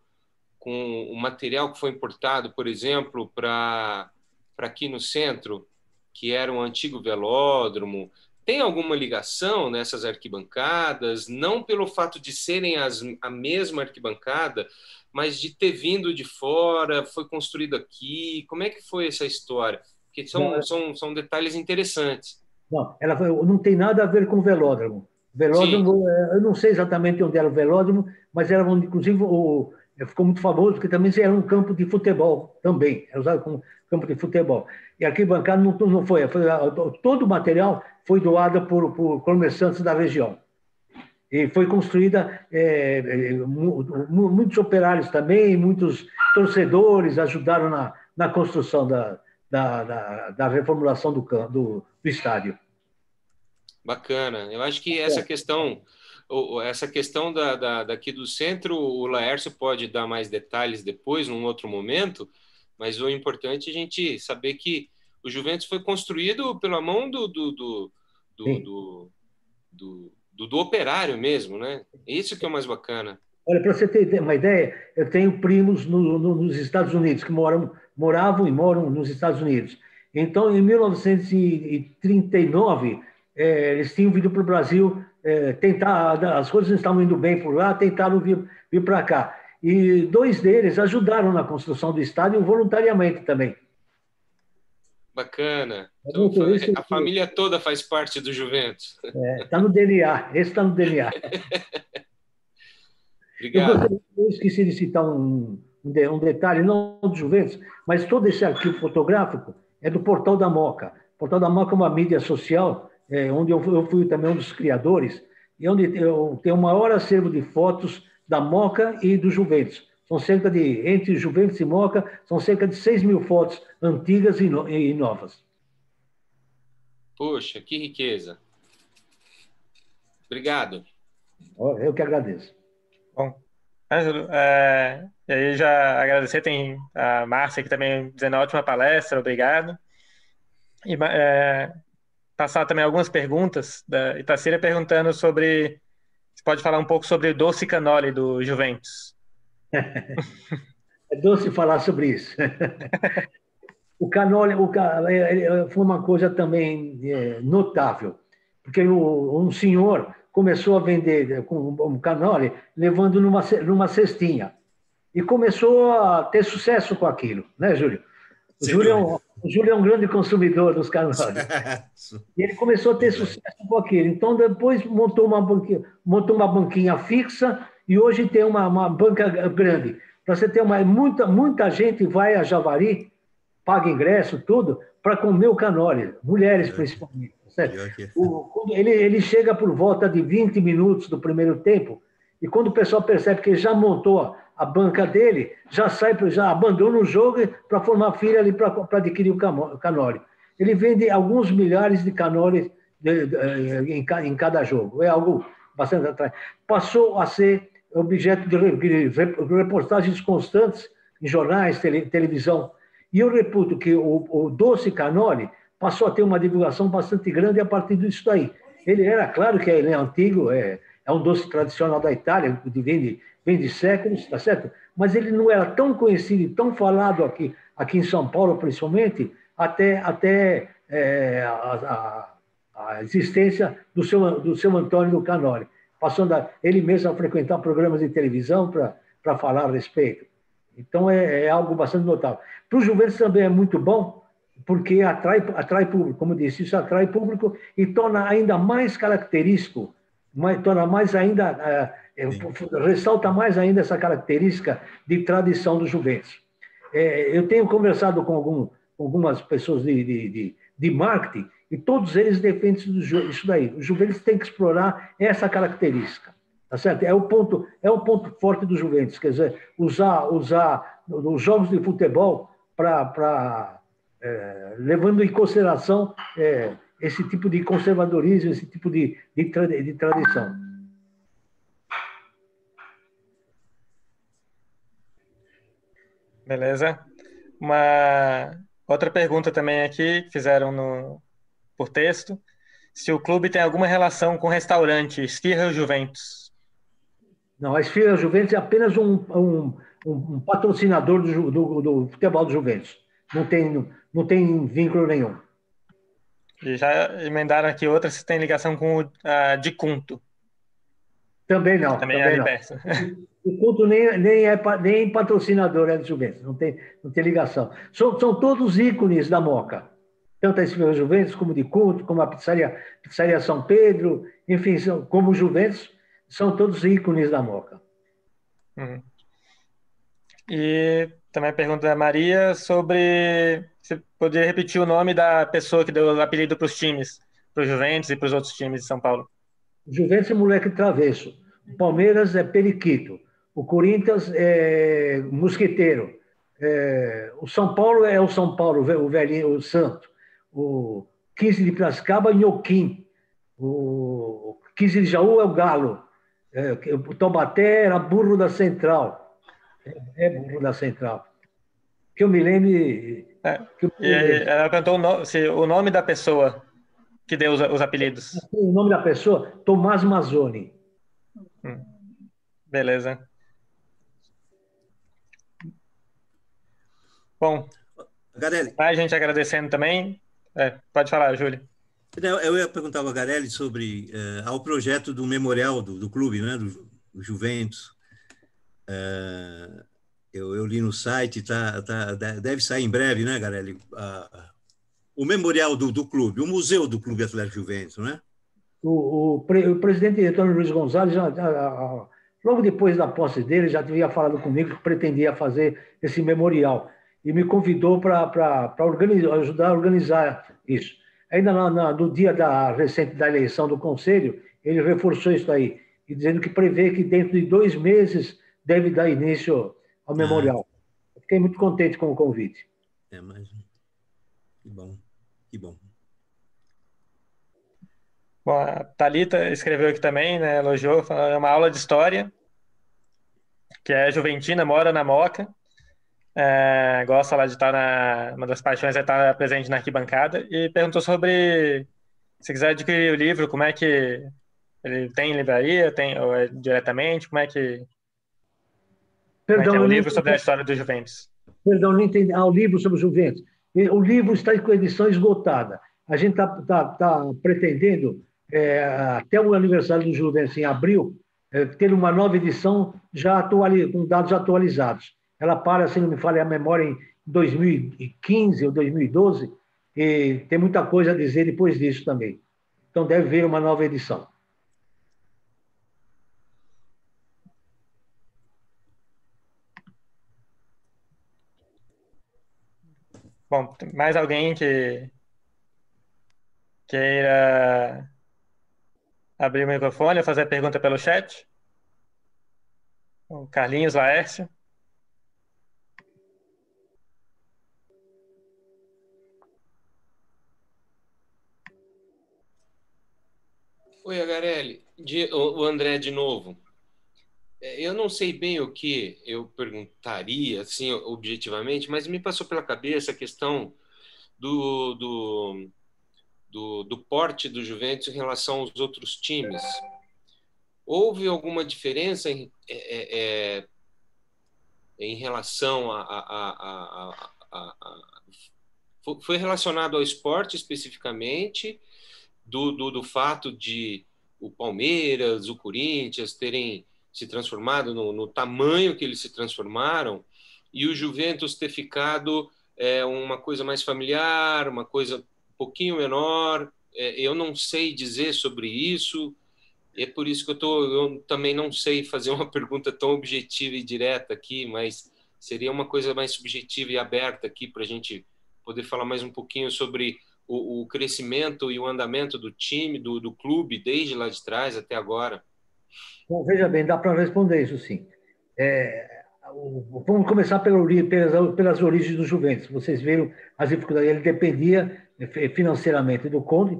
com o material que foi importado, por exemplo, para aqui no centro, que era um antigo velódromo. Tem alguma ligação nessas arquibancadas, não pelo fato de serem a mesma arquibancada, mas de ter vindo de fora, foi construído aqui? Como é que foi essa história? Porque são detalhes interessantes. Não, não tem nada a ver com o velódromo. Velódromo, eu não sei exatamente onde era o velódromo, mas era inclusive ficou muito famoso porque também era um campo de futebol também, era usado como campo de futebol. E a arquibancada não foi todo o material foi doado por comerciantes da região. E foi construída, muitos operários também, muitos torcedores ajudaram na construção da reformulação do estádio. Bacana. Eu acho que essa questão daqui do centro, o Laércio pode dar mais detalhes depois, num outro momento, mas o importante é a gente saber que o Juventus foi construído pela mão do operário mesmo, né? Isso que é o mais bacana. Olha, para você ter uma ideia, eu tenho primos nos Estados Unidos que moravam e moram nos Estados Unidos. Então, em 1939, eles tinham vindo para o Brasil tentar, as coisas não estavam indo bem por lá, tentaram vir para cá. E 2 deles ajudaram na construção do estádio voluntariamente também. Bacana. Então, a família toda faz parte do Juventus. Está no DNA. Esse está no DNA. Obrigado. Eu esqueci de citar um detalhe, não do Juventus, mas todo esse arquivo fotográfico é do Portal da Moca. O Portal da Moca é uma mídia social, onde eu fui também um dos criadores, e onde eu tenho o maior acervo de fotos da Moca e do Juventus. Entre Juventus e Moca, são cerca de 6.000 fotos antigas e novas. Poxa, que riqueza. Obrigado. Eu que agradeço. Bom, Ângelo, e aí já agradecer, tem a Márcia aqui também dizendo ótima palestra, obrigado. E passar também algumas perguntas da Itacília perguntando sobre, você pode falar um pouco sobre o doce cannoli do Juventus? É doce falar sobre isso. O cannoli foi uma coisa também notável, porque um senhor começou a vender com um canole, levando numa cestinha. E começou a ter sucesso com aquilo, né, Júlio? O Júlio é um grande consumidor dos canoles. E ele começou a ter sucesso com aquilo. Então, depois montou uma banquinha fixa e hoje tem uma banca grande. Para você ter muita gente vai a Javari, paga ingresso, tudo, para comer o canole, mulheres principalmente. Certo? Ele chega por volta de 20 minutos do primeiro tempo, e quando o pessoal percebe que ele já montou a banca dele, já abandona o jogo para formar fila ali para adquirir o canole. Ele vende alguns milhares de canoles em cada jogo. É algo bastante atrás. Passou a ser objeto de reportagens constantes em jornais, televisão. E eu reputo que o doce canole passou a ter uma divulgação bastante grande a partir disso daí. Ele era, claro que ele é antigo, é um doce tradicional da Itália, que vem de séculos, tá certo? Mas ele não era tão conhecido e tão falado aqui em São Paulo, principalmente, até a existência do seu Antônio do Canole, passando ele mesmo a frequentar programas de televisão para falar a respeito. Então, é algo bastante notável. Para o Juventus também é muito bom, porque atrai público, como eu disse, isso atrai público e torna ainda mais característico, torna mais ainda, ressalta mais ainda essa característica de tradição do Juventus. Eu tenho conversado com algumas pessoas de marketing e todos eles defendem isso daí. O Juventus tem que explorar essa característica, tá certo? É o ponto forte do Juventus, quer dizer, usar os jogos de futebol levando em consideração esse tipo de conservadorismo, esse tipo de tradição. Beleza. Uma outra pergunta também aqui, que fizeram por texto. Se o clube tem alguma relação com o restaurante Esfirra Juventus? Não, a Esfirra Juventus é apenas um patrocinador do futebol do Juventus. Não tem vínculo nenhum. E já emendaram aqui outra, se tem ligação com a de Cunto. Também não. Também é ali perto. O Cunto nem patrocinador do Juventus, não tem ligação. São todos ícones da Moca. Tanto a Esfirra Juventus, como de Cunto, como a Pizzaria São Pedro, enfim, como o Juventus, são todos ícones da Moca. E também a pergunta da Maria sobre se poderia repetir o nome da pessoa que deu o apelido para os times, para o Juventus e para os outros times de São Paulo. O Juventus é moleque travesso. O Palmeiras é periquito. O Corinthians é mosqueteiro. O São Paulo é o São Paulo, o velhinho, o santo. O 15 de Piracicaba, Nhoquim. O 15 de Jaú é o galo. O Taubaté era burro da Central. Burro da Central. Que eu me lembre... Ela perguntou se o nome da pessoa que deu os apelidos. O nome da pessoa? Tomás Mazzoni. Beleza. Bom, a gente agradecendo também. Pode falar, Júlio. Eu ia perguntar ao Garelli sobre ao projeto do memorial do clube, né, do Juventus. Eu li no site, deve sair em breve, né, Garelli? O memorial do clube, o museu do Clube Atlético Juventus, né? O presidente Antônio Luiz Gonzalez, logo depois da posse dele, já havia falado comigo que pretendia fazer esse memorial e me convidou para ajudar a organizar isso. Ainda no dia recente da eleição do Conselho, ele reforçou isso aí, e dizendo que prevê que dentro de 2 meses deve dar início ao memorial. Fiquei muito contente com o convite. Mas que bom, que bom. Bom, a Thalita escreveu aqui também, né, elogiou, falou, é uma aula de história, que é juventina, mora na Moca, gosta lá de estar uma das paixões é estar presente na arquibancada, e perguntou sobre, se quiser adquirir o livro, como é que ele tem em livraria, ou é diretamente, como é que... Perdão, é o livro sobre a história do Juventus. Perdão, não entendi. O livro sobre o Juventus. O livro está com a edição esgotada. A gente está pretendendo até o aniversário do Juventus, em abril, ter uma nova edição já com dados atualizados. Ela para, se não me falha a memória, em 2015 ou 2012, e tem muita coisa a dizer depois disso também. Então, deve vir uma nova edição. Bom, mais alguém que queira abrir o microfone ou fazer a pergunta pelo chat? O Carlinhos Laércio. Oi, Agarelli. O André de novo. Eu não sei bem o que eu perguntaria, assim, objetivamente, mas me passou pela cabeça a questão do porte do Juventus em relação aos outros times. Houve alguma diferença em relação foi relacionado ao esporte especificamente, do fato de o Palmeiras, o Corinthians terem se transformado no tamanho que eles se transformaram e o Juventus ter ficado uma coisa mais familiar, uma coisa um pouquinho menor. Eu não sei dizer sobre isso. É por isso que eu também não sei fazer uma pergunta tão objetiva e direta aqui, mas seria uma coisa mais subjetiva e aberta aqui para a gente poder falar mais um pouquinho sobre o crescimento e o andamento do time, do clube, desde lá de trás até agora. Bom, veja bem, dá para responder isso sim. Vamos começar pelas origens do Juventus. Vocês viram as dificuldades. Ele dependia financeiramente do Conde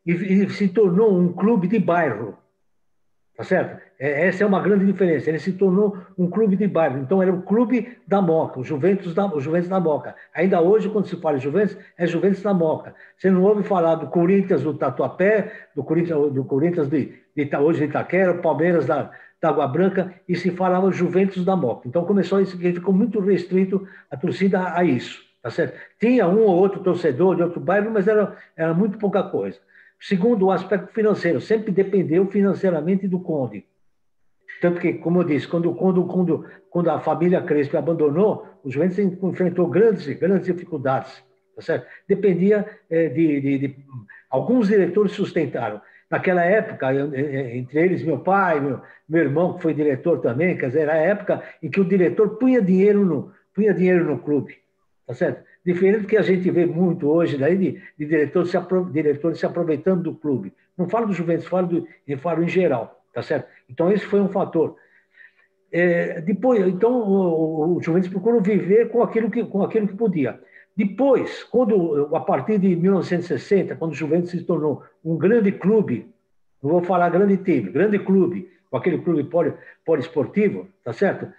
e se tornou um clube de bairro. Tá certo? Essa é uma grande diferença. Ele se tornou um clube de bairro. Então, era o clube da Moca, o Juventus da Moca. Ainda hoje, quando se fala de Juventus, é Juventus da Moca. Você não ouve falar do Corinthians do Tatuapé, do Corinthians hoje de Itaquera, o Palmeiras da Água Branca, e se falava Juventus da Moca. Então, começou isso, que ficou muito restrito a torcida a isso. Tá certo? Tinha um ou outro torcedor de outro bairro, mas era muito pouca coisa. Segundo, o aspecto financeiro, sempre dependeu financeiramente do Conde. Tanto que, como eu disse, quando a família Crespo abandonou, o Juventus enfrentou grandes dificuldades. Tá certo? Dependia de alguns diretores sustentaram. Naquela época, entre eles meu pai, meu irmão, que foi diretor também, quer dizer, era a época em que o diretor punha dinheiro no clube. Tá certo? Diferente do que a gente vê muito hoje daí de diretores se aproveitando do clube. Não falo do Juventus, falo em geral, tá certo? Então, esse foi um fator. Depois, então, o Juventus procurou viver com aquilo que podia. Depois, a partir de 1960, quando o Juventus se tornou um grande clube, não vou falar grande time, grande clube, com aquele clube poliesportivo, tá certo?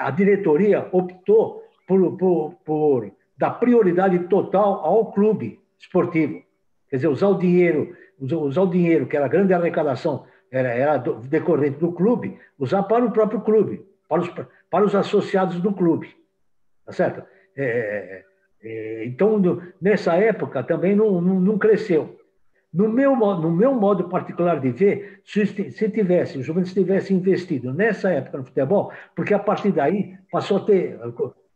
A diretoria optou por dar prioridade total ao clube esportivo. Quer dizer, usar o dinheiro, que era a grande arrecadação, era decorrente do clube, usar para o próprio clube, para os associados do clube. Tá certo? Então, nessa época, também não cresceu. No meu modo particular de ver, se o Juventus tivesse investido nessa época no futebol, porque a partir daí passou a ter,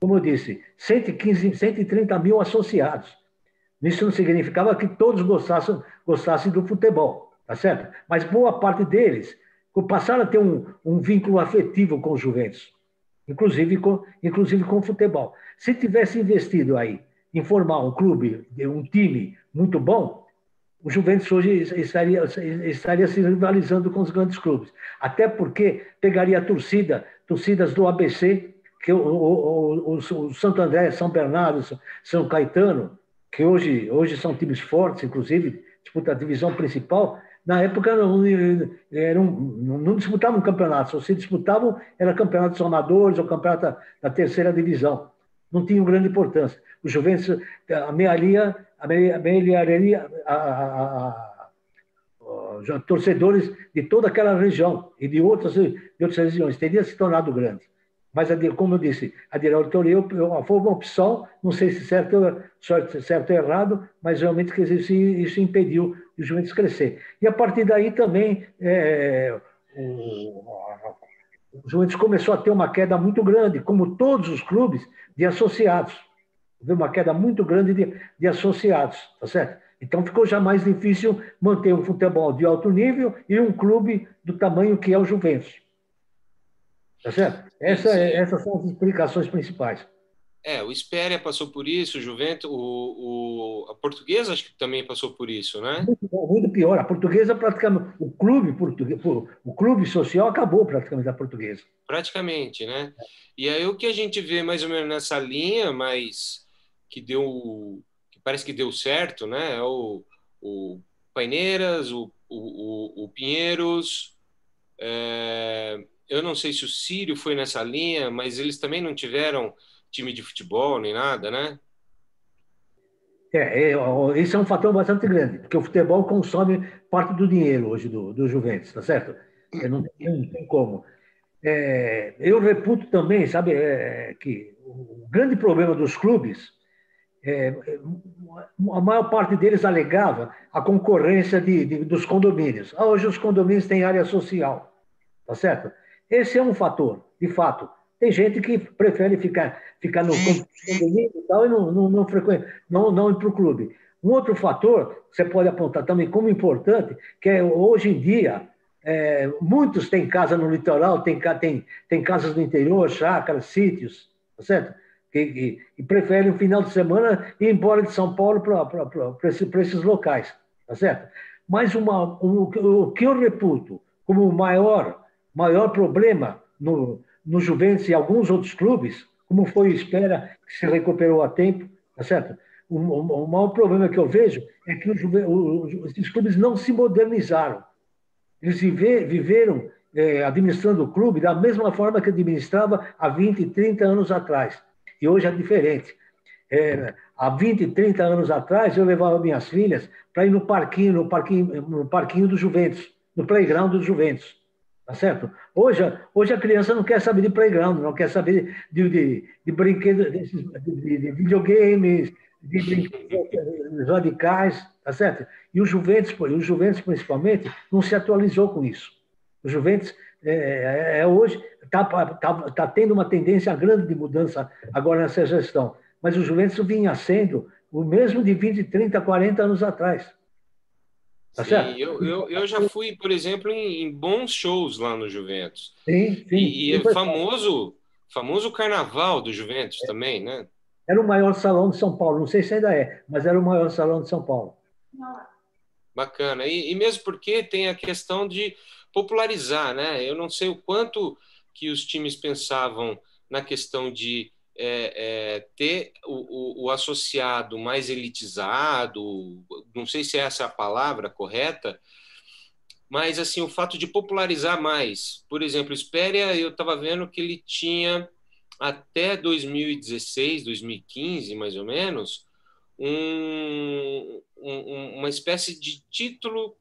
como eu disse, 130 mil associados. Isso não significava que todos gostassem do futebol, tá certo? Mas boa parte deles passaram a ter um vínculo afetivo com o Juventus, inclusive com o futebol. Se tivesse investido aí em formar um clube, um time muito bom, o Juventus hoje estaria se rivalizando com os grandes clubes. Até porque pegaria torcidas do ABC, que o Santo André, São Bernardo, São Caetano, que hoje são times fortes, inclusive, disputam a divisão principal. Na época não disputavam campeonatos, só se disputavam era campeonatos amadores ou campeonato da terceira divisão. Não tinham grande importância. O Juventus torcedores de toda aquela região e de outras regiões teria se tornado grande. Mas, como eu disse, a diretoria foi uma opção, não sei se certo ou errado, mas realmente isso impediu e o Juventus crescer. E a partir daí também o Juventus começou a ter uma queda muito grande, como todos os clubes de associados. Houve uma queda muito grande de associados, tá certo? Então ficou já mais difícil manter um futebol de alto nível e um clube do tamanho que é o Juventus. Tá certo? Essas são as explicações principais. O Spéria passou por isso, o Juventus, a Portuguesa acho que também passou por isso, né? Muito pior. A Portuguesa praticamente, o clube social acabou praticamente a Portuguesa. Praticamente, né? E aí o que a gente vê mais ou menos nessa linha, mas que parece que deu certo, né? É o Paineiras, o Pinheiros. Eu não sei se o Sírio foi nessa linha, mas eles também não tiveram time de futebol nem nada, né? Esse é um fator bastante grande, porque o futebol consome parte do dinheiro hoje do Juventus, tá certo? Não tem como. Eu reputo também, sabe, que o grande problema dos clubes, a maior parte deles alegava a concorrência dos condomínios. Hoje os condomínios têm área social, tá certo? Esse é um fator, de fato. Tem gente que prefere ficar no condomínio e tal e não frequenta, não ir para o clube. Um outro fator que você pode apontar também como importante, que é hoje em dia, muitos têm casa no litoral, tem casas no interior, chácaras, sítios, tá certo? E preferem o final de semana ir embora de São Paulo para esses locais, tá certo? Mas o que eu reputo como o maior problema no Juventus e alguns outros clubes, como foi o Spera, que se recuperou a tempo, tá certo? O maior problema que eu vejo é que esses clubes não se modernizaram. Eles viveram administrando o clube da mesma forma que administrava há 20, 30 anos atrás. E hoje é diferente. Há 20, 30 anos atrás, eu levava minhas filhas para ir no parquinho do Juventus, no playground do Juventus. Tá certo? Hoje a criança não quer saber de playground, não quer saber de brinquedos, de videogames, de brinquedos radicais, tá certo? E o Juventus, principalmente, não se atualizou com isso. O Juventus hoje está tendo uma tendência grande de mudança agora nessa gestão, mas o Juventus vinha sendo o mesmo de 20, 30, 40 anos atrás. Tá certo? Eu já fui, por exemplo, em bons shows lá no Juventus. Sim. E é famoso carnaval do Juventus também, né? Era o maior salão de São Paulo. Não sei se ainda é, mas era o maior salão de São Paulo. Bacana. E mesmo porque tem a questão de popularizar, né? Eu não sei o quanto que os times pensavam na questão de ter o associado mais elitizado, não sei se essa é a palavra correta, mas assim, o fato de popularizar mais. Por exemplo, o Spéria, eu estava vendo que ele tinha até 2016, 2015, mais ou menos, uma espécie de título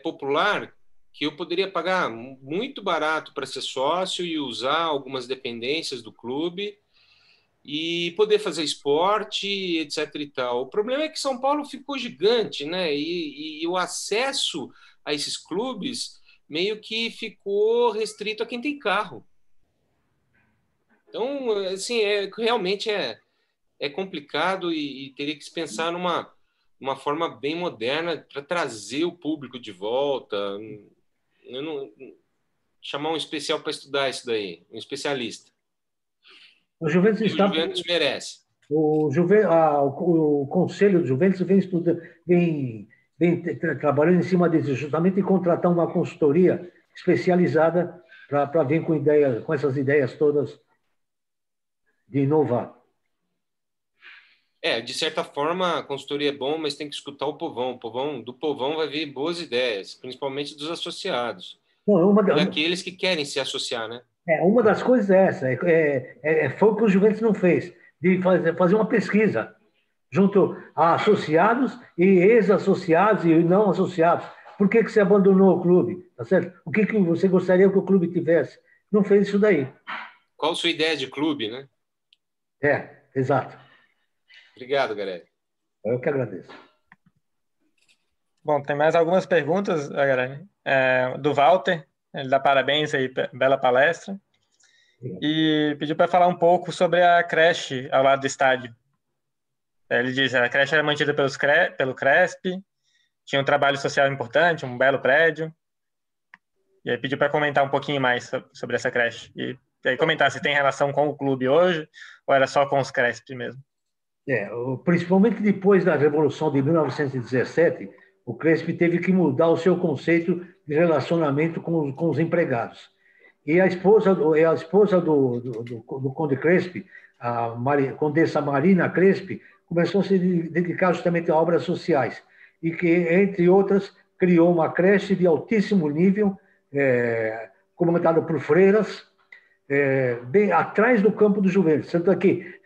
popular que eu poderia pagar muito barato para ser sócio e usar algumas dependências do clube e poder fazer esporte, etc. e tal. O problema é que São Paulo ficou gigante, né? E o acesso a esses clubes meio que ficou restrito a quem tem carro. Então, assim, realmente é complicado e teria que se pensar numa forma bem moderna para trazer o público de volta. Chamar um especial para estudar isso daí, um especialista. O Juventus merece. O Conselho do Juventus vem trabalhando em cima disso, justamente em contratar uma consultoria especializada para vir com essas ideias todas de inovar. De certa forma, a consultoria é bom, mas tem que escutar o povão. Do povão vai vir boas ideias, principalmente dos associados. E aqueles que querem se associar, né? Uma das coisas é essa, foi o que o Juventus não fez, de fazer uma pesquisa junto a associados e ex-associados e não associados. Por que você abandonou o clube? Tá certo? O que você gostaria que o clube tivesse? Não fez isso daí. Qual a sua ideia de clube, né? Exato. Obrigado, galera. Eu que agradeço. Bom, tem mais algumas perguntas, galera. Do Walter, ele dá parabéns aí, bela palestra. E pediu para falar um pouco sobre a creche ao lado do estádio. Ele diz que a creche era mantida pelo CRESP, tinha um trabalho social importante, um belo prédio. E aí pediu para comentar um pouquinho mais sobre essa creche. E aí comentar se tem relação com o clube hoje ou era só com os CRESP mesmo. Principalmente depois da Revolução de 1917, o CRESP teve que mudar o seu conceito de relacionamento com os empregados. E a esposa do Conde Crespi, a Condessa Marina Crespi, começou a se dedicar justamente a obras sociais e que, entre outras, criou uma creche de altíssimo nível, comandada por freiras, bem atrás do campo do Juventus. Tanto que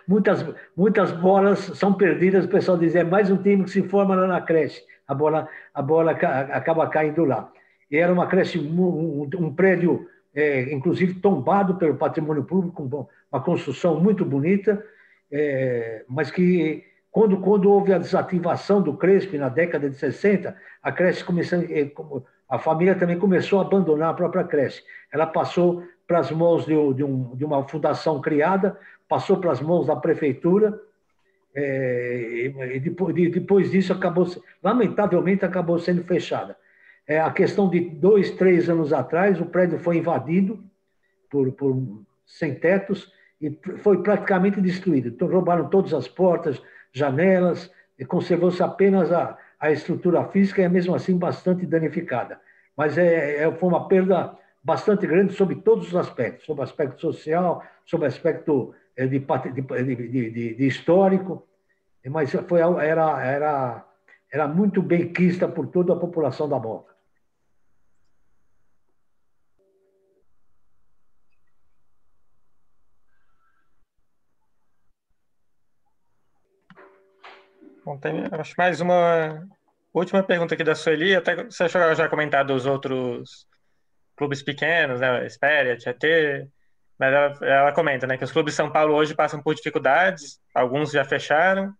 muitas bolas são perdidas, o pessoal diz, é mais um time que se forma lá na creche. A bola acaba caindo lá. E era uma creche, um prédio, inclusive tombado pelo patrimônio público, uma construção muito bonita, mas que, quando houve a desativação do Crespi na década de 60, a creche a família também começou a abandonar a própria creche. Ela passou para as mãos de uma fundação criada, passou para as mãos da prefeitura, e depois disso, lamentavelmente, acabou sendo fechada. A questão de 2, 3 anos atrás, o prédio foi invadido por sem-tetos e foi praticamente destruído. Então, roubaram todas as portas, janelas, e conservou-se apenas a estrutura física e, mesmo assim, bastante danificada. Mas foi uma perda bastante grande sobre todos os aspectos, sobre o aspecto social, sobre o aspecto de histórico, mas era muito bem quista por toda a população da Moca. Bom, acho mais uma última pergunta aqui da Sueli, até você já comentar dos outros clubes pequenos, né, Espéria, Tietê, mas ela comenta, né, que os clubes de São Paulo hoje passam por dificuldades, alguns já fecharam.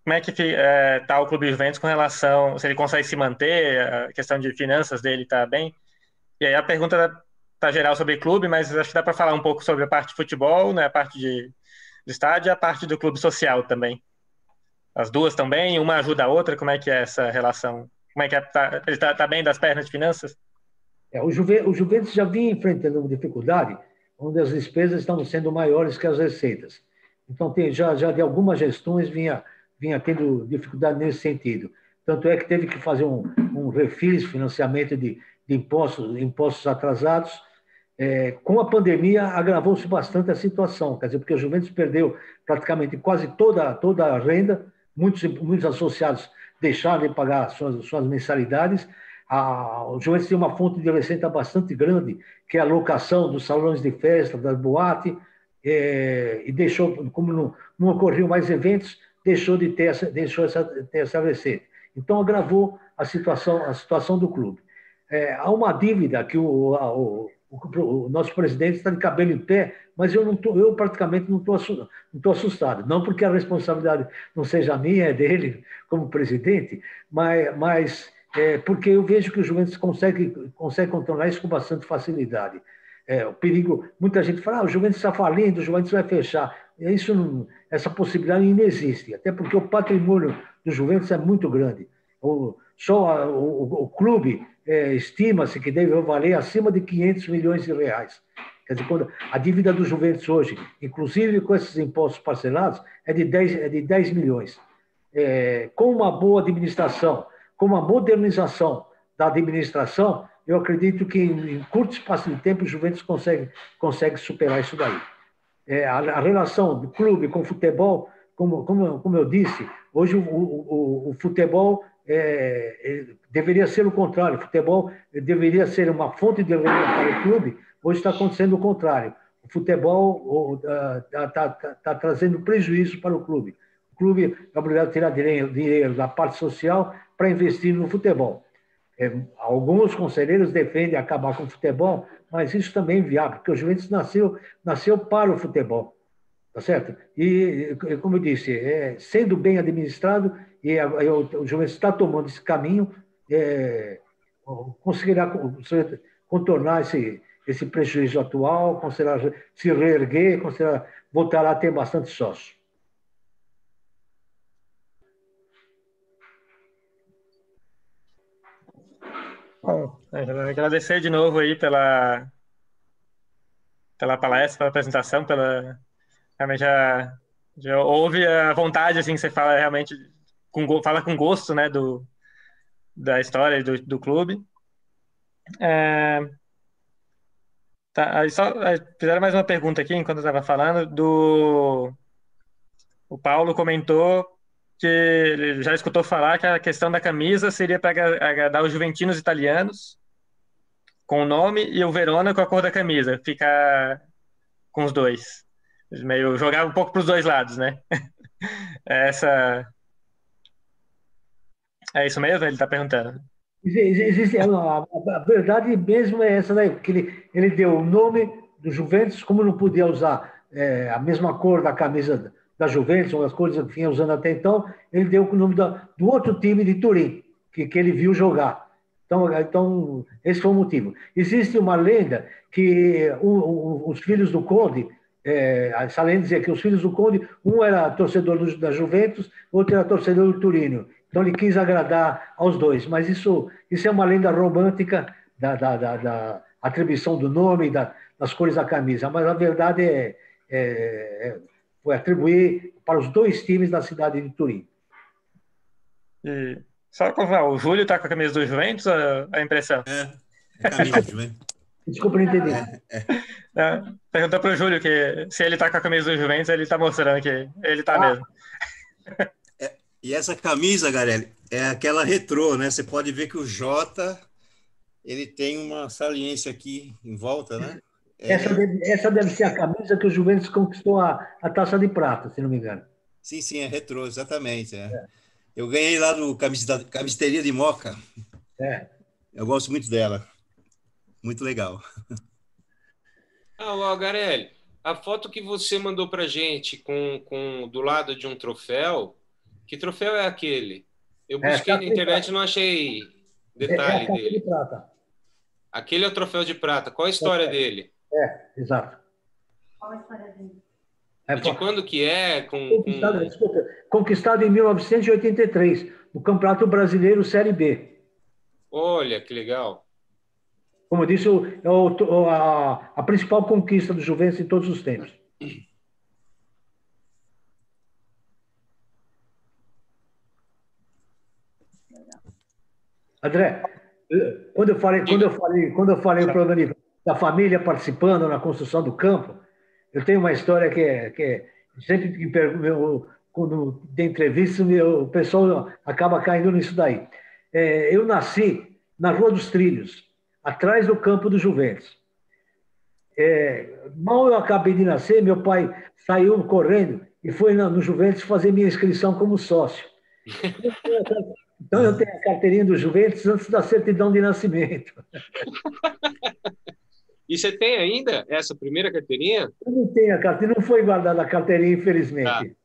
Como é que está o Clube Juventus com relação, se ele consegue se manter, a questão de finanças dele está bem? E aí a pergunta está geral sobre clube, mas acho que dá para falar um pouco sobre a parte de futebol, né, a parte de estádio e a parte do clube social também. As duas também, uma ajuda a outra, como é que é essa relação? Como é que ele está bem das pernas de finanças? O Juventus já vinha enfrentando uma dificuldade onde as despesas estavam sendo maiores que as receitas. Então, já de algumas gestões vinha tendo dificuldade nesse sentido. Tanto é que teve que fazer um refis, financiamento de impostos atrasados. Com a pandemia, agravou-se bastante a situação, quer dizer, porque o Juventus perdeu praticamente quase toda a renda, muitos associados deixaram de pagar suas mensalidades. O Juventus tem uma fonte de receita bastante grande, que é a locação dos salões de festa, das boates, e deixou, como não ocorriam mais eventos, deixou de ter essa receita. Então, agravou a situação do clube. Há uma dívida que o nosso presidente está de cabelo em pé, mas eu praticamente não estou assustado. Não porque a responsabilidade não seja minha, é dele como presidente, mas porque eu vejo que o Juventus consegue controlar isso com bastante facilidade. O perigo, muita gente fala, o Juventus está falindo, o Juventus vai fechar. Essa possibilidade não existe, até porque o patrimônio do Juventus é muito grande. Só o clube estima-se que deve valer acima de 500 milhões de reais. Quer dizer, quando a dívida do Juventus hoje, inclusive com esses impostos parcelados, é de 10 milhões. Com uma boa administração, com uma modernização da administração, eu acredito que em curto espaço de tempo o Juventus consegue superar isso daí. A relação do clube com o futebol, como eu disse, hoje o futebol deveria ser o contrário. O futebol deveria ser uma fonte de renda para o clube. Hoje está acontecendo o contrário. O futebol está trazendo prejuízo para o clube. O clube é obrigado a tirar dinheiro da parte social para investir no futebol. Alguns conselheiros defendem acabar com o futebol, mas isso também é inviável, porque o Juventus nasceu para o futebol, tá certo? E, como eu disse, sendo bem administrado e o Juventus está tomando esse caminho, conseguirá contornar esse prejuízo atual, conseguirá se reerguer, voltará a ter bastante sócio. Bom, agradecer de novo aí pela palestra, pela apresentação, realmente já houve a vontade, assim, que você fala realmente, fala com gosto, né, da história do clube. Tá, aí fizeram mais uma pergunta aqui, enquanto eu estava falando, o Paulo comentou que ele já escutou falar que a questão da camisa seria para agradar os juventinos italianos, com o nome, e o Verona com a cor da camisa, ficar com os dois. Meio jogar um pouco para os dois lados, né? É isso mesmo? Ele está perguntando. A verdade mesmo é essa, né? Porque ele deu o nome do Juventus, como não podia usar a mesma cor da camisa da Juventus, ou as cores que vinha usando até então, ele deu o nome do outro time de Turim, que ele viu jogar. Então, esse foi o motivo. Existe uma lenda que os filhos do Conde, essa lenda dizia que os filhos do Conde, um era torcedor da Juventus, outro era torcedor do Turino. Então, ele quis agradar aos dois. Mas isso é uma lenda romântica da atribuição do nome, das cores da camisa. Mas a verdade foi atribuir para os dois times da cidade de Turim. E só confirmar, o Júlio está com a camisa do Juventus, a impressão? A camisa do Juventus. Desculpa não entender. Perguntou para o Júlio que se ele está com a camisa do Juventus, ele está mostrando que ele está mesmo. E essa camisa, Garelli, é aquela retrô, né? Você pode ver que o J, ele tem uma saliência aqui em volta, né? Essa deve ser a camisa que o Juventus conquistou a taça de prata, se não me engano. Sim, é retrô, exatamente. Eu ganhei lá no Camisteria de Moca. Eu gosto muito dela. Muito legal. Garelli, a foto que você mandou para gente do lado de um troféu, que troféu é aquele? Eu busquei na internet e não achei detalhe dele. De prata. Aquele é o troféu de prata. Qual a história dele? Exato. Qual a história dele? De quando que é? Conquistado em 1983, no Campeonato Brasileiro Série B. Olha, que legal. Como eu disse, a principal conquista do Juventus em todos os tempos. André, quando eu falei o problema da família participando na construção do campo, eu tenho uma história que sempre que quando tem entrevista, o pessoal acaba caindo nisso daí. Eu nasci na Rua dos Trilhos, atrás do campo do Juventus. Mal eu acabei de nascer, meu pai saiu correndo e foi no Juventus fazer minha inscrição como sócio. Então eu tenho a carteirinha do Juventus antes da certidão de nascimento. E você tem ainda essa primeira carteirinha? Eu não tenho a carteirinha, não foi guardada a carteirinha, infelizmente.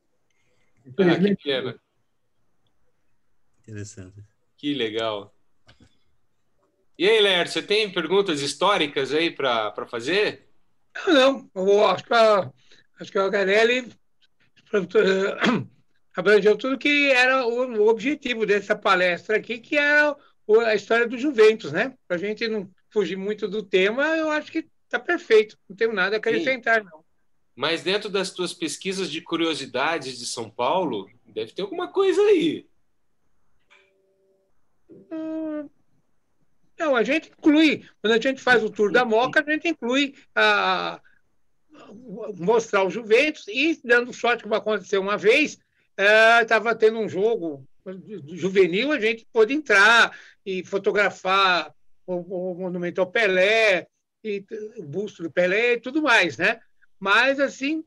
Que pena. Interessante. Que legal. E aí, Lerdo, você tem perguntas históricas aí para fazer? Não. Acho que o Garelli abrangeu tudo que era o objetivo dessa palestra aqui, que era a história do Juventus, né? Para a gente não fugir muito do tema, eu acho que está perfeito. Não tenho nada a acrescentar, não. Mas dentro das tuas pesquisas de curiosidades de São Paulo, deve ter alguma coisa aí. Não, a gente inclui. Quando a gente faz o tour da Moca, a gente inclui mostrar o Juventus e, dando sorte que vai acontecer uma vez, estava tendo um jogo juvenil, a gente pôde entrar e fotografar o monumento ao Pelé, e o busto do Pelé e tudo mais, né? Mas, assim,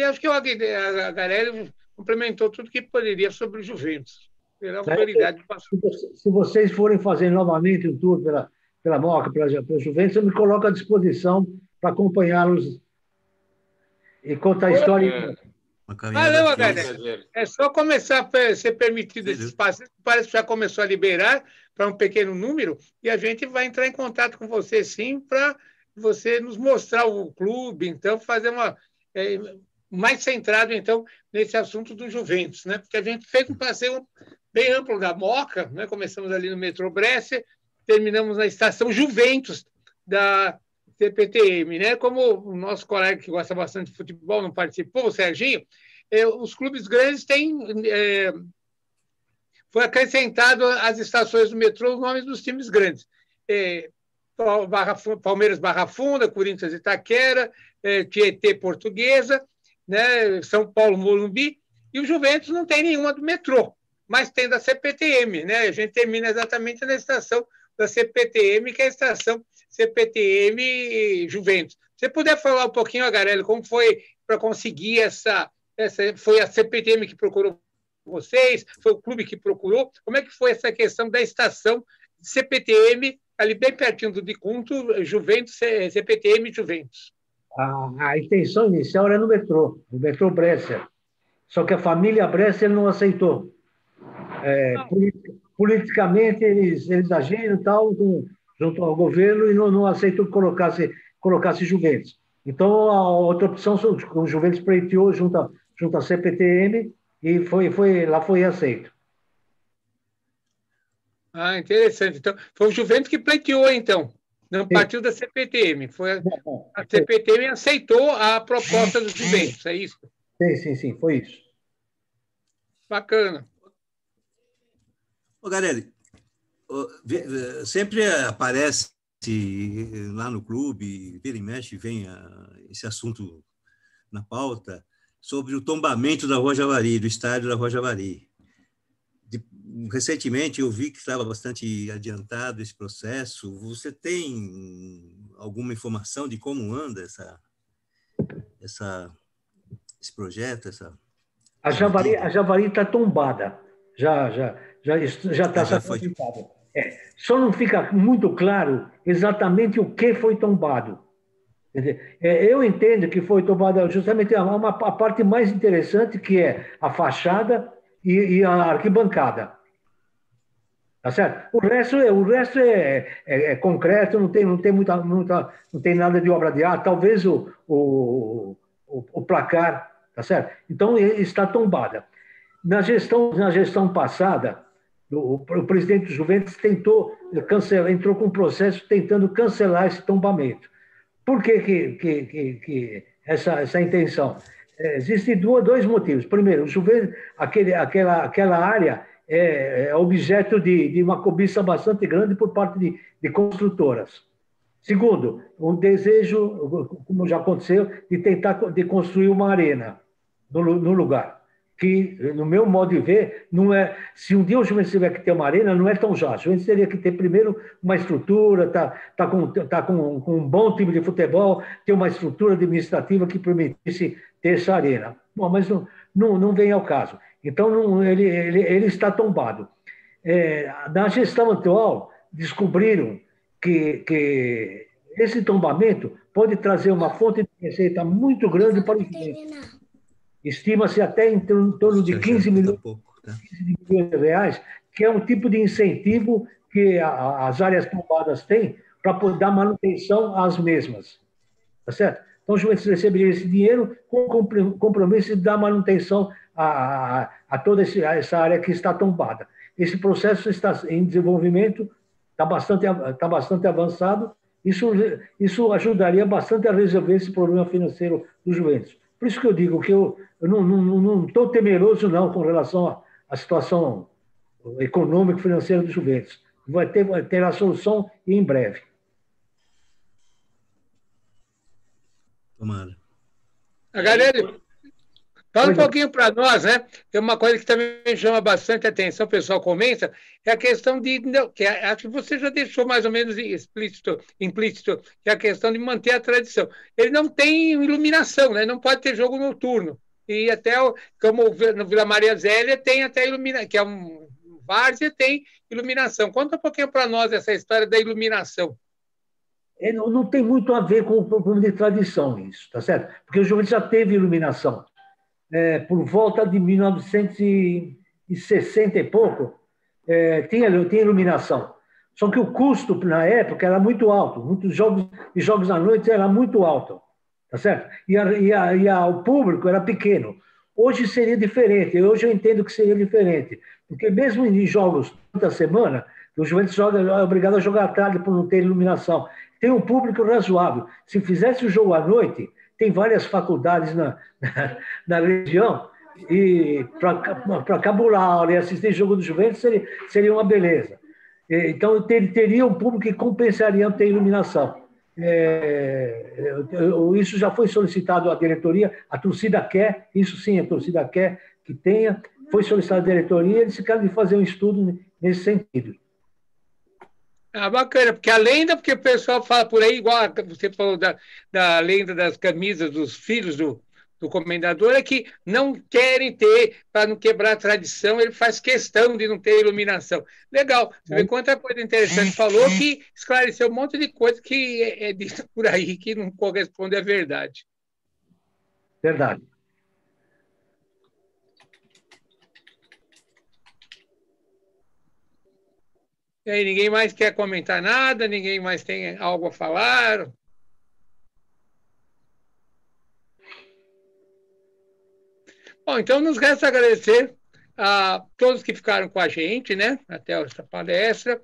acho que a Garelli complementou tudo que poderia sobre o Juventus. Pela autoridade de passar. Se vocês forem fazer novamente um tour pela Moca, pela Juventus, eu me coloco à disposição para acompanhá-los e contar a história. Uma caminhada Valeu, galera. É só começar a ser permitido esse espaço. Parece que já começou a liberar para um pequeno número e a gente vai entrar em contato com você, sim, para você nos mostrar o clube, então, fazer uma... mais centrado, então, nesse assunto do Juventus, né? Porque a gente fez um passeio bem amplo da Moca, né? Começamos ali no metrô Brescia, terminamos na estação Juventus da CPTM, né? Como o nosso colega que gosta bastante de futebol não participou, o Serginho, os clubes grandes têm... foi acrescentado às estações do metrô os nomes dos times grandes. Palmeiras Barra Funda, Corinthians Itaquera, Tietê Portuguesa, né? São Paulo Morumbi, e o Juventus não tem nenhuma do metrô, mas tem da CPTM, né? A gente termina exatamente na estação da CPTM, que é a estação CPTM Juventus. Se você puder falar um pouquinho, Agarelli, como foi para conseguir essa... Foi a CPTM que procurou vocês? Foi o clube que procurou? Como é que foi essa questão da estação CPTM, ali bem pertinho do Bicunto, Juventus, CPTM Juventus? A intenção inicial era no metrô Brescia. Só que a família Brescia não aceitou. Politicamente, eles agiram tal, junto ao governo e não aceitou que colocasse Juventus. Então, a outra opção, o Juventus pleiteou junto à CPTM e lá foi aceito. Interessante. Então, foi o Juventus que pleiteou, então. Não partiu da CPTM. A CPTM aceitou a proposta do Juventus, é isso? Sim, foi isso. Bacana. Ô, Garelli, sempre aparece lá no clube, vira e mexe, vem esse assunto na pauta, sobre o tombamento da Rua Javari, do estádio da Rua Javari. Recentemente eu vi que estava bastante adiantado esse processo. Você tem alguma informação de como anda esse projeto? A Javari está tombada. Já está certificada. Só não fica muito claro exatamente o que foi tombado. Eu entendo que foi tombada justamente a parte mais interessante, que é a fachada e a arquibancada. Tá certo? O resto é concreto, não tem nada de obra de arte, talvez o placar, tá certo? Então, está tombada. Na gestão passada, o presidente do Juventus entrou com um processo tentando cancelar esse tombamento. Por que essa intenção? Existem dois motivos. Primeiro, o Juventus, aquela área é objeto de uma cobiça bastante grande por parte de construtoras. Segundo, um desejo, como já aconteceu, de tentar construir uma arena no lugar. Que, no meu modo de ver, não é. Se um dia o Juventus tiver que ter uma arena, não é tão já. O Juventus teria que ter primeiro uma estrutura, tá com um bom time de futebol, ter uma estrutura administrativa que permitisse ter essa arena. Bom, mas não vem ao caso. Então, ele está tombado. Na gestão atual, descobriram que esse tombamento pode trazer uma fonte de receita muito grande para o Juventus. Estima-se até em torno de 15 milhões de reais, que é um tipo de incentivo que as áreas tombadas têm para poder dar manutenção às mesmas. Tá certo? Então, o Juventus receberia esse dinheiro com o compromisso de dar manutenção a toda essa área que está tombada. Esse processo está em desenvolvimento, está bastante avançado. Isso ajudaria bastante a resolver esse problema financeiro do Juventus. Por isso que eu digo que eu não estou temeroso, não, com relação à situação econômica e financeira do Juventus. Vai ter a solução e em breve. Tomara. Agarelli, fala um pouquinho para nós, né? Tem uma coisa que também chama bastante atenção, o pessoal comenta, é a questão que acho que você já deixou mais ou menos implícito, que é a questão de manter a tradição. Ele não tem iluminação, né? Não pode ter jogo noturno. E até, como no Vila Maria Zélia, tem até iluminação, que é um várzea, tem iluminação. Conta um pouquinho para nós essa história da iluminação. Não tem muito a ver com o problema de tradição isso, tá certo? Porque o Juventus já teve iluminação. por volta de 1960 e pouco, tinha iluminação. Só que o custo, na época, era muito alto. Muitos jogos à noite era muito alto. Tá certo? O público era pequeno. Hoje seria diferente. Hoje eu entendo que seria diferente. Porque mesmo em jogos da semana, o Juventus é obrigado a jogar à tarde por não ter iluminação. Tem um público razoável. Se fizesse o jogo à noite, tem várias faculdades na região, e para cabular e assistir jogo do Juventus seria uma beleza. Então, teria um público que compensaria ter iluminação. Isso já foi solicitado à diretoria, a torcida quer, isso sim, a torcida quer que tenha, foi solicitado à diretoria, eles ficaram de fazer um estudo nesse sentido. Bacana, porque a lenda, porque o pessoal fala por aí, igual você falou da lenda das camisas dos filhos do comendador, é que não querem ter, para não quebrar a tradição, ele faz questão de não ter iluminação. Legal, você vê quanta coisa interessante falou, que esclareceu um monte de coisa que é dito por aí, que não corresponde à verdade. Verdade. E aí, ninguém mais quer comentar nada? Ninguém mais tem algo a falar? Bom, então nos resta agradecer a todos que ficaram com a gente, né, até essa palestra.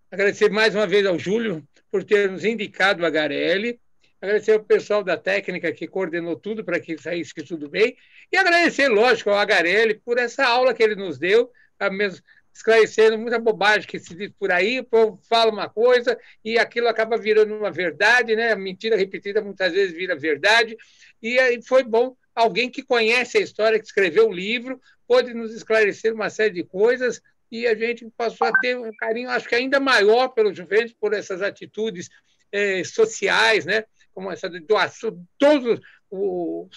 Agradecer mais uma vez ao Júlio por ter nos indicado a Garelli. Agradecer ao pessoal da técnica que coordenou tudo para que saísse tudo bem. E agradecer, lógico, ao Garelli por essa aula que ele nos deu, mesmo esclarecendo muita bobagem que se diz por aí, o povo fala uma coisa e aquilo acaba virando uma verdade, né? A mentira repetida muitas vezes vira verdade. E aí foi bom alguém que conhece a história, que escreveu o livro, pôde nos esclarecer uma série de coisas e a gente passou a ter um carinho, acho que ainda maior pelo Juventus, por essas atitudes sociais, né? Como essa doação, todo o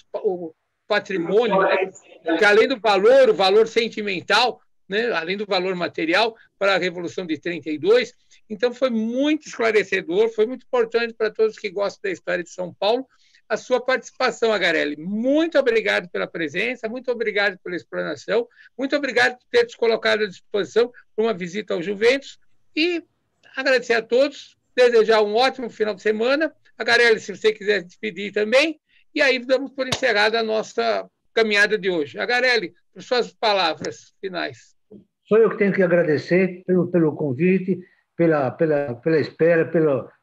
patrimônio, né? Que além do valor, o valor sentimental, né? Além do valor material, para a Revolução de 32. Então, foi muito esclarecedor, foi muito importante para todos que gostam da história de São Paulo, a sua participação, Agarelli. Muito obrigado pela presença, muito obrigado pela explanação, muito obrigado por ter se colocado à disposição para uma visita ao Juventus e agradecer a todos, desejar um ótimo final de semana. Agarelli, se você quiser despedir também, e aí damos por encerrada a nossa caminhada de hoje. Agarelli, por suas palavras finais. Sou eu que tenho que agradecer pelo convite, pela espera,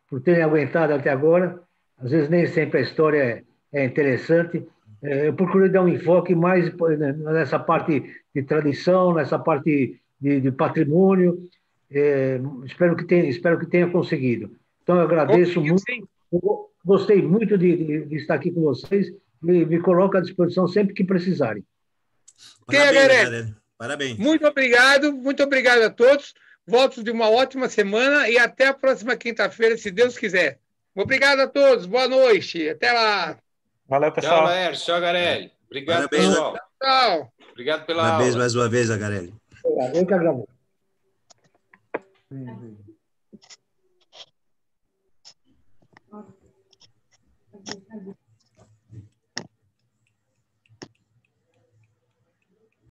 por terem aguentado até agora. Às vezes nem sempre a história é interessante. Eu procurei dar um enfoque mais nessa parte de tradição, nessa parte de patrimônio. Espero que tenha conseguido. Então, eu agradeço muito. Eu gostei muito de estar aqui com vocês e me coloco à disposição sempre que precisarem. Parabéns, Parabéns. Muito obrigado a todos. Votos de uma ótima semana e até a próxima quinta-feira, se Deus quiser. Obrigado a todos, boa noite, até lá. Valeu, pessoal. Tchau, Laércio, tchau, Garelli. Obrigado, Parabéns, pessoal. Tchau. Obrigado pela Parabéns aula. mais uma vez, Agarelli. Eu que agradeço.